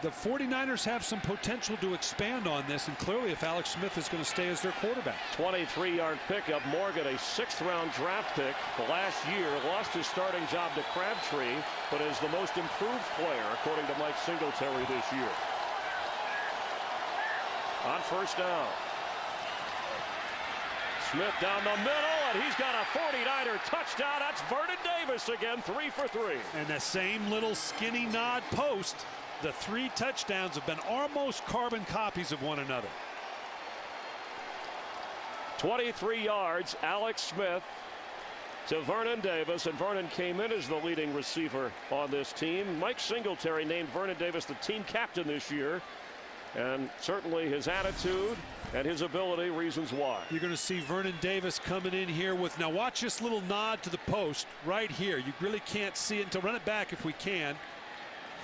The 49ers have some potential to expand on this, and clearly if Alex Smith is going to stay as their quarterback. 23-yard pickup. Morgan, a 6th-round draft pick last year, lost his starting job to Crabtree, but is the most improved player, according to Mike Singletary this year. On first down. Smith down the middle, and he's got a 49er touchdown. That's Vernon Davis again, 3 for 3. And the same little skinny nod post. The 3 touchdowns have been almost carbon copies of one another. 23 yards, Alex Smith to Vernon Davis, and Vernon came in as the leading receiver on this team. Mike Singletary named Vernon Davis the team captain this year, and certainly his attitude and his ability reasons why. You're going to see Vernon Davis coming in here with, now watch this little nod to the post right here. You really can't see it until run it back if we can.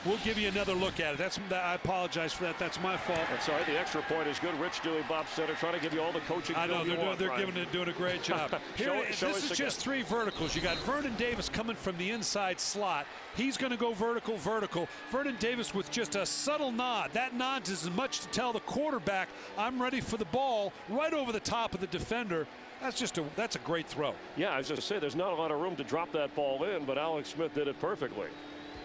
We'll give you another look at it. I apologize for that. That's my fault. That's all right. The extra point is good. Rich Dewey, Bob Center, trying to give you all the coaching. I know they're doing a great job. This is just 3 verticals. You got Vernon Davis coming from the inside slot. He's going to go vertical. Vernon Davis with just a subtle nod. That nod is as much to tell the quarterback, I'm ready for the ball, right over the top of the defender. That's a great throw. Yeah, I was just say there's not a lot of room to drop that ball in, but Alex Smith did it perfectly.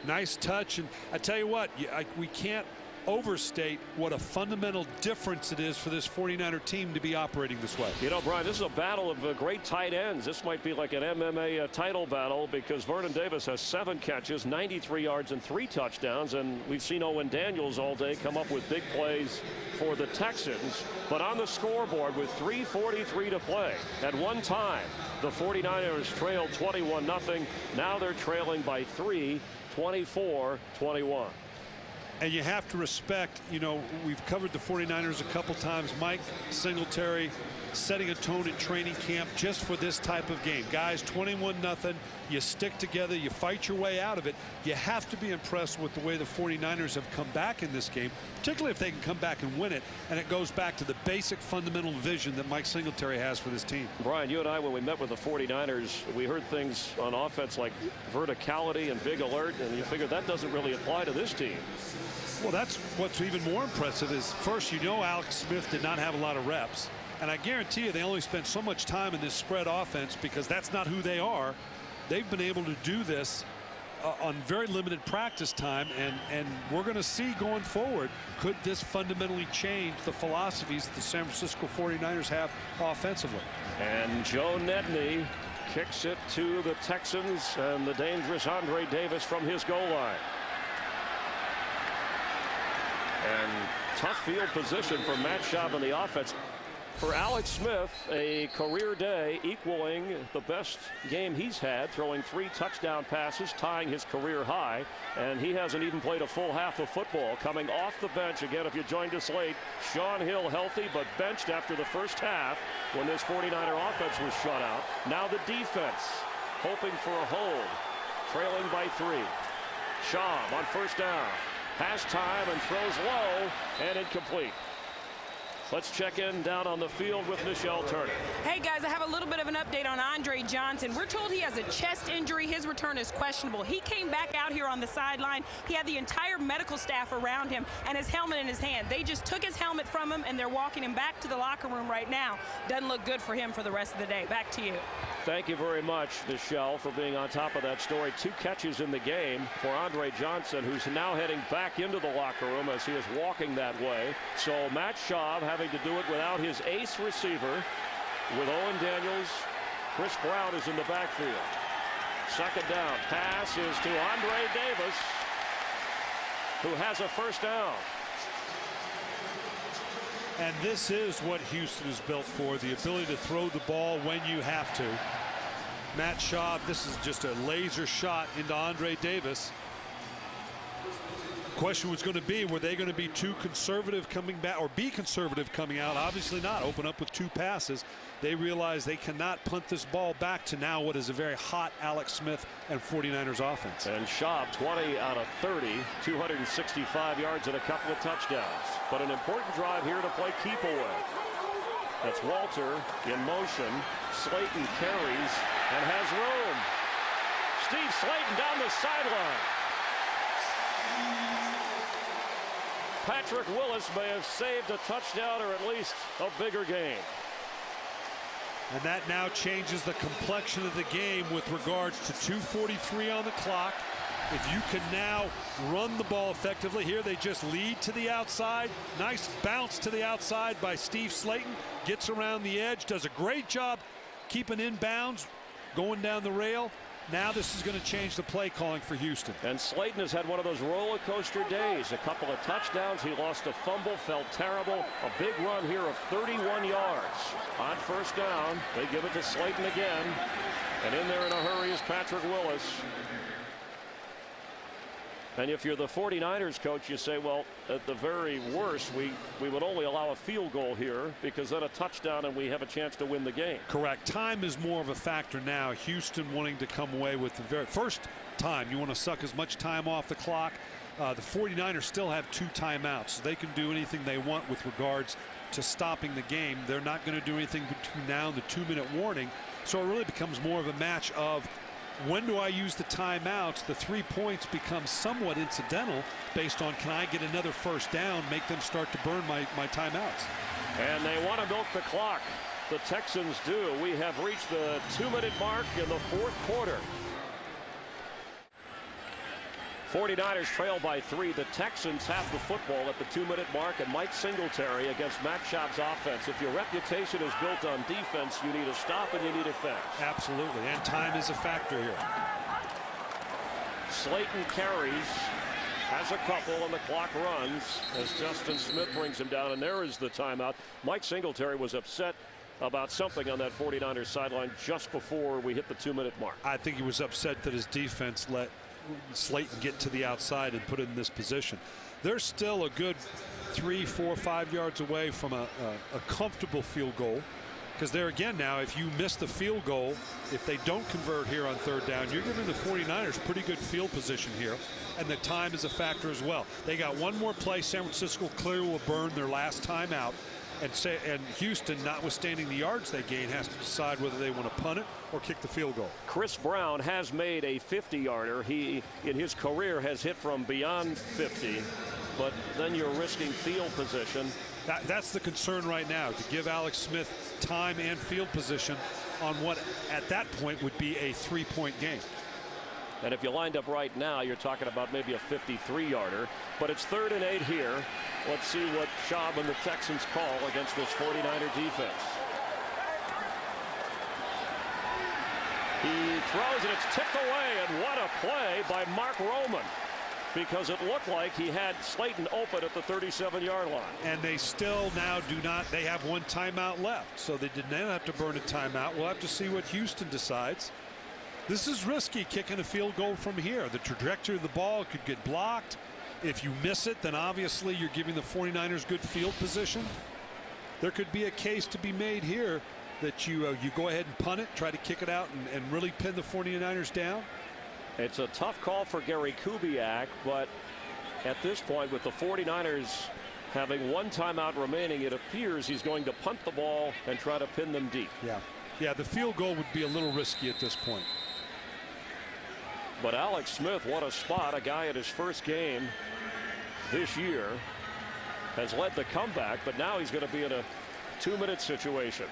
Nice touch, and I tell you what, we can't overstate what a fundamental difference it is for this 49er team to be operating this way. You know, Brian, this is a battle of great tight ends. This might be like an MMA title battle, because Vernon Davis has 7 catches, 93 yards, and 3 touchdowns. And we've seen Owen Daniels all day come up with big plays for the Texans. But on the scoreboard with 3:43 to play, at one time, the 49ers trailed 21-0. Now they're trailing by 3, 24-21. And you have to respect, you know, we've covered the 49ers a couple times. Mike Singletary setting a tone in training camp just for this type of game. Guys, 21-0. You stick together. You fight your way out of it. You have to be impressed with the way the 49ers have come back in this game, particularly if they can come back and win it. And it goes back to the basic fundamental vision that Mike Singletary has for this team. Brian, you and I, when we met with the 49ers, we heard things on offense like verticality and big alert, and you figure that doesn't really apply to this team. Well, that's what's even more impressive is, first, you know, Alex Smith did not have a lot of reps. And I guarantee you they only spent so much time in this spread offense because that's not who they are. They've been able to do this on very limited practice time, and we're going to see going forward, could this fundamentally change the philosophies that the San Francisco 49ers have offensively. And Joe Nedney kicks it to the Texans, and the dangerous Andre Davis from his goal line. And tough field position for Matt Schaub in the offense. For Alex Smith, a career day equaling the best game he's had, throwing 3 touchdown passes, tying his career high. And he hasn't even played a full half of football. Coming off the bench again, if you joined us late, Sean Hill healthy but benched after the first half when this 49er offense was shut out. Now the defense hoping for a hold, trailing by 3. Schaub on first down. Has time and throws low and incomplete. Let's check in down on the field with Michelle Turner. Hey guys, I have a little bit of an update on Andre Johnson. We're told he has a chest injury. His return is questionable. He came back out here on the sideline. He had the entire medical staff around him and his helmet in his hand. They just took his helmet from him and they're walking him back to the locker room right now. Doesn't look good for him for the rest of the day. Back to you. Thank you very much, Michelle, for being on top of that story. 2 catches in the game for Andre Johnson, who's now heading back into the locker room as he is walking that way. So Matt Schaub having to do it without his ace receiver. With Owen Daniels, Chris Brown is in the backfield. Second down. Pass is to Andre Davis, who has a first down. And this is what Houston is built for, the ability to throw the ball when you have to. Matt Schaub, this is just a laser shot into Andre Davis. Question was going to be, were they going to be too conservative coming back, or be conservative coming out? Obviously not. Open up with 2 passes. They realize they cannot punt this ball back to now what is a very hot Alex Smith and 49ers offense. And Schaub 20 out of 30, 265 yards and a couple of touchdowns. But an important drive here to play keep away. That's Walter in motion. Slayton carries and has room. Steve Slayton down the sideline. Patrick Willis may have saved a touchdown or at least a bigger game. And that now changes the complexion of the game with regards to 2:43 on the clock. If you can now run the ball effectively, here they just lead to the outside. Nice bounce to the outside by Steve Slayton. Gets around the edge, does a great job keeping in bounds, going down the rail. Now this is going to change the play calling for Houston. And Slayton has had one of those roller coaster days. A couple of touchdowns. He lost a fumble, felt terrible. A big run here of 31 yards. On first down, they give it to Slayton again. And in there in a hurry is Patrick Willis. And if you're the 49ers coach, you say, well, at the very worst, we would only allow a field goal here, because then a touchdown and we have a chance to win the game. Correct. Time is more of a factor now. Houston wanting to come away with the very first time. You want to suck as much time off the clock. The 49ers still have 2 timeouts. So they can do anything they want with regards to stopping the game. They're not going to do anything between now and the 2-minute warning. So it really becomes more of a match of, when do I use the timeouts? The 3 points become somewhat incidental based on, can I get another first down, make them start to burn my timeouts. And they want to milk the clock. The Texans do. We have reached the 2-minute mark in the 4th quarter. 49ers trail by 3. The Texans have the football at the 2-minute mark, and Mike Singletary against Matt Schaub's offense. If your reputation is built on defense, you need a stop and you need a finish. Absolutely, and time is a factor here. Slayton carries, has a couple, and the clock runs as Justin Smith brings him down, and there is the timeout. Mike Singletary was upset about something on that 49ers sideline just before we hit the 2-minute mark. I think he was upset that his defense let Slayton get to the outside and put it in this position. They're still a good 3, 4, 5 yards away from a comfortable field goal, because there again now, if you miss the field goal, if they don't convert here on 3rd down, you're giving the 49ers pretty good field position here, and the time is a factor as well. They got one more play. San Francisco clearly will burn their last timeout, and Houston, notwithstanding the yards they gain, has to decide whether they want to punt it or kick the field goal. Chris Brown has made a 50-yarder. He, in his career, has hit from beyond 50, but then you're risking field position. That's the concern right now, to give Alex Smith time and field position on what at that point would be a 3-point game. And if you lined up right now, you're talking about maybe a 53-yarder, but it's 3rd and 8 here. Let's see what Schaub and the Texans call against this 49er defense. He throws, and it's tipped away, and what a play by Mark Roman, because it looked like he had Slayton open at the 37-yard line. And they still now do not. They have one timeout left, so they did not have to burn a timeout. We'll have to see what Houston decides. This is risky, kicking a field goal from here. The trajectory of the ball could get blocked. If you miss it, then obviously you're giving the 49ers good field position. There could be a case to be made here that you go ahead and punt it, try to kick it out, and really pin the 49ers down. It's a tough call for Gary Kubiak, but at this point, with the 49ers having one timeout remaining, it appears he's going to punt the ball and try to pin them deep. Yeah, the field goal would be a little risky at this point. But Alex Smith, what a spot. A guy at his first game this year has led the comeback, but now he's going to be in a 2-minute situation.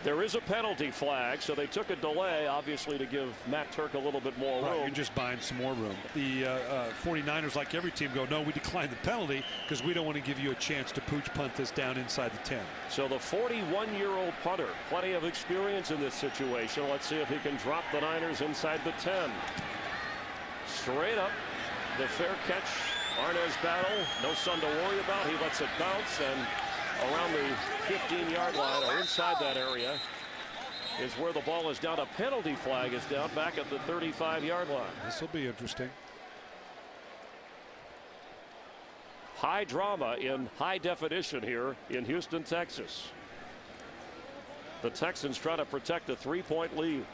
There is a penalty flag, so they took a delay, obviously, to give Matt Turk a little bit more room. Right, you're just buying some more room. The 49ers, like every team, go, no, we declined the penalty because we don't want to give you a chance to pooch punt this down inside the 10. So the 41-year-old punter, plenty of experience in this situation. Let's see if he can drop the Niners inside the 10. Straight up, the fair catch. Arnaz battle, no Sun to worry about. He lets it bounce, and around the 15-yard line or inside that area is where the ball is down. A penalty flag is down back at the 35-yard line. This will be interesting. High drama in high definition here in Houston, Texas. The Texans try to protect a 3-point lead,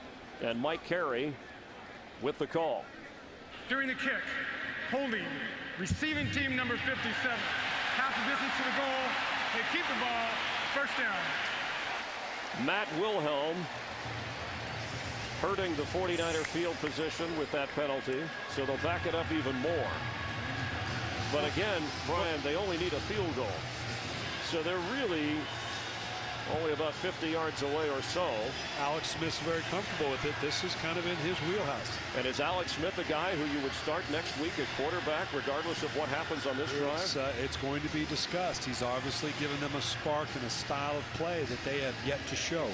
and Mike Carey with the call. During the kick, holding receiving team number 57. Half the distance to the goal. They keep the ball. 1st down. Matt Wilhelm hurting the 49er field position with that penalty, so they'll back it up even more. But again, Brian, they only need a field goal, so they're really only about 50 yards away or so. Alex Smith's very comfortable with it. This is kind of in his wheelhouse. And is Alex Smith a guy who you would start next week at quarterback regardless of what happens on this drive? It's going to be discussed. He's obviously given them a spark and a style of play that they have yet to show.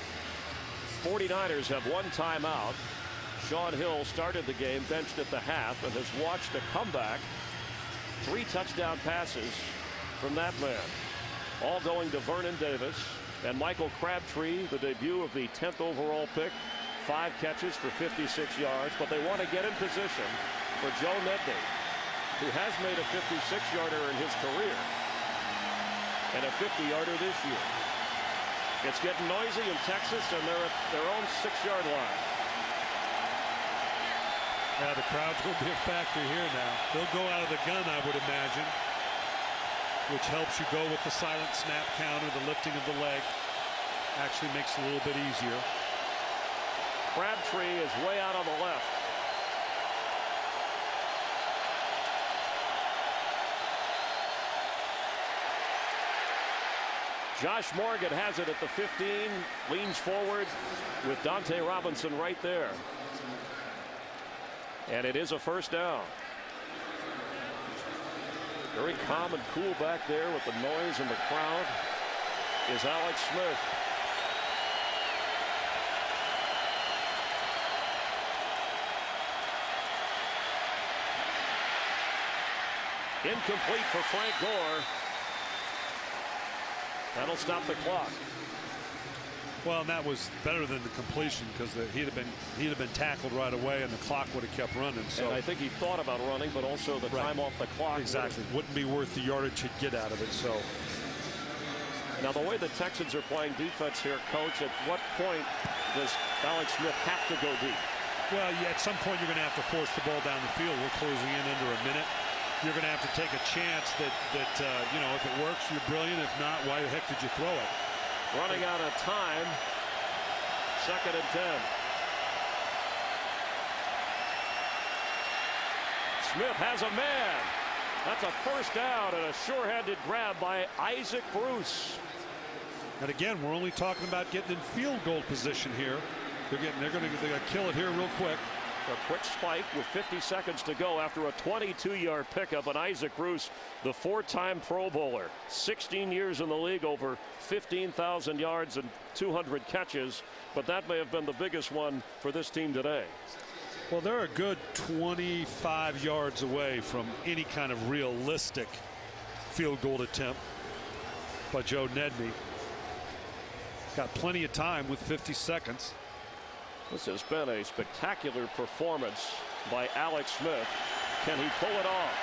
49ers have one timeout. Sean Hill started the game, benched at the half, and has watched a comeback. 3 touchdown passes from that man, all going to Vernon Davis. And Michael Crabtree, the debut of the 10th overall pick, 5 catches for 56 yards. But they want to get in position for Joe Nedney, who has made a 56-yarder in his career and a 50-yarder this year. It's getting noisy in Texas, and they're at their own 6-yard line. Yeah, the crowd's going to be a factor here now. They'll go out of the gun, I would imagine, which helps you go with the silent snap counter. The lifting of the leg actually makes it a little bit easier. Crabtree is way out on the left. Josh Morgan has it at the 15, leans forward with Dante Robinson right there. And it is a first down. Very calm and cool back there with the noise in the crowd is Alex Smith. Incomplete for Frank Gore. That'll stop the clock. Well, and that was better than the completion because he'd have been tackled right away and the clock would have kept running. So and I think he thought about running, but also the time off the clock. Exactly. Wouldn't be worth the yardage he'd get out of it. So now the way the Texans are playing defense here, Coach, at what point does Alex Smith have to go deep? Well, yeah, at some point you're going to have to force the ball down the field. We're closing in under a minute. You're going to have to take a chance that you know, if it works, you're brilliant. If not, why the heck did you throw it? Running out of time. 2nd and 10. Smith has a man. That's a first down and a sure-handed grab by Isaac Bruce. And again, we're only talking about getting in field goal position here. They're going to kill it here real quick. A quick spike with 50 seconds to go after a 22-yard pickup. And Isaac Bruce, the 4-time Pro Bowler, 16 years in the league, over 15,000 yards and 200 catches. But that may have been the biggest one for this team today. Well, they're a good 25 yards away from any kind of realistic field goal attempt by Joe Nedney. Got plenty of time with 50 seconds. This has been a spectacular performance by Alex Smith. Can he pull it off?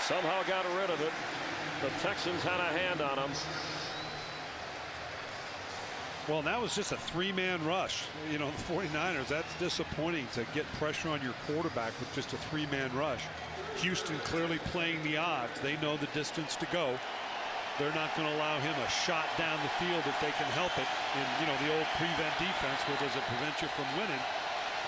Somehow got rid of it. The Texans had a hand on him. Well, that was just a 3-man rush. You know, the 49ers, that's disappointing to get pressure on your quarterback with just a 3-man rush. Houston clearly playing the odds. They know the distance to go. They're not going to allow him a shot down the field if they can help it. In, you know, the old prevent defense, where does it prevent you from winning?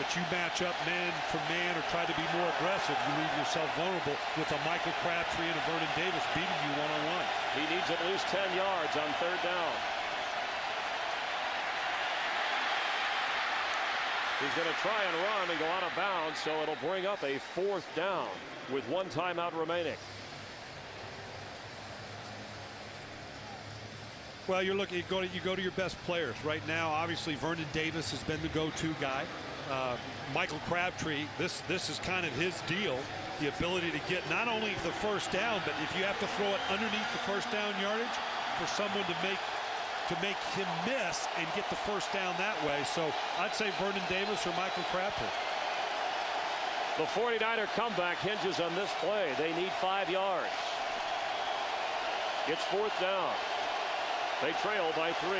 But you match up man for man or try to be more aggressive, you leave yourself vulnerable with a Michael Crabtree and a Vernon Davis beating you one-on-one. He needs at least 10 yards on 3rd down. He's going to try and run and go out of bounds, so it'll bring up a 4th down with 1 timeout remaining. Well, you're looking. You go to your best players right now. Obviously, Vernon Davis has been the go-to guy. Michael Crabtree, this is kind of his deal. The ability to get not only the first down, but if you have to throw it underneath the first down yardage, for someone to make him miss and get the first down that way. So I'd say Vernon Davis or Michael Crabtree. The 49er comeback hinges on this play. They need 5 yards. It's 4th down. They trail by 3.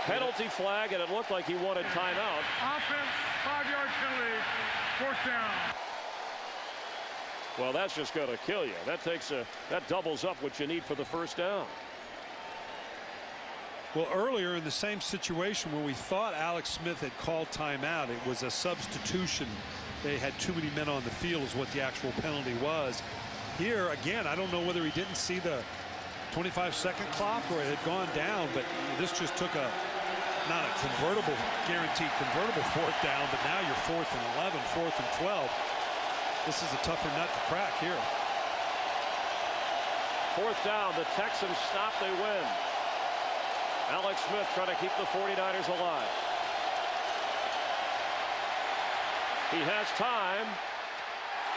Penalty flag, and it looked like he wanted timeout. Offense, 5-yard penalty, 4th down. Well, that's just going to kill you. That doubles up what you need for the first down. Well, earlier in the same situation where we thought Alex Smith had called timeout, it was a substitution. They had too many men on the field is what the actual penalty was. Here, again, I don't know whether he didn't see the 25-second clock or it had gone down, but this just took not a guaranteed convertible 4th down, but now you're 4th and 11, 4th and 12. This is a tougher nut to crack here. 4th down. The Texans stop. They win. Alex Smith trying to keep the 49ers alive. He has time.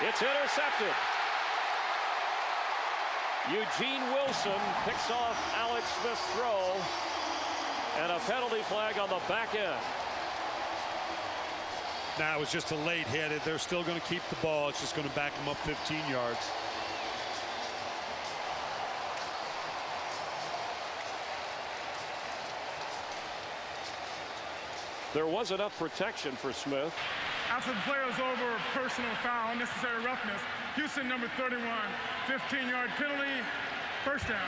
It's intercepted. Eugene Wilson picks off Alex Smith's throw, and a penalty flag on the back end. Now it was just a late hit. They're still going to keep the ball. It's just going to back them up 15 yards. There was enough protection for Smith. After the play was over, personal foul, unnecessary roughness. Houston, number 31, 15-yard penalty, first down.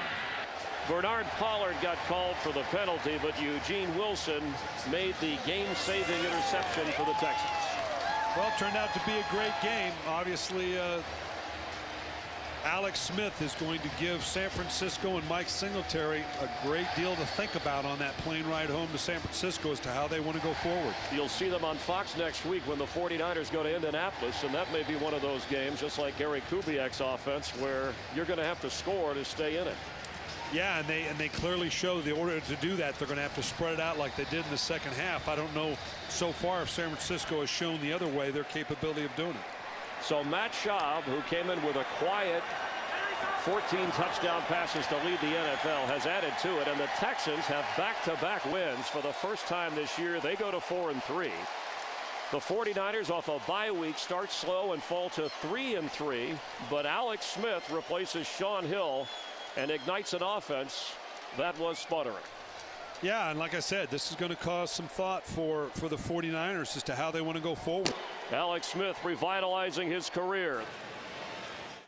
Bernard Pollard got called for the penalty, but Eugene Wilson made the game-saving interception for the Texans. Well, it turned out to be a great game. Obviously, Alex Smith is going to give San Francisco and Mike Singletary a great deal to think about on that plane ride home to San Francisco as to how they want to go forward. You'll see them on Fox next week when the 49ers go to Indianapolis, and that may be one of those games, just like Gary Kubiak's offense, where you're going to have to score to stay in it. Yeah, and they clearly show the order to do that. They're going to have to spread it out like they did in the second half. I don't know so far if San Francisco has shown the other way their capability of doing it. So Matt Schaub, who came in with a quiet 14 touchdown passes to lead the NFL, has added to it, and the Texans have back-to-back wins for the first time this year. They go to 4-3. The 49ers off a bye week start slow and fall to 3-3, but Alex Smith replaces Sean Hill and ignites an offense that was sputtering. Yeah, and like I said, this is going to cause some thought for the 49ers as to how they want to go forward. Alex Smith revitalizing his career.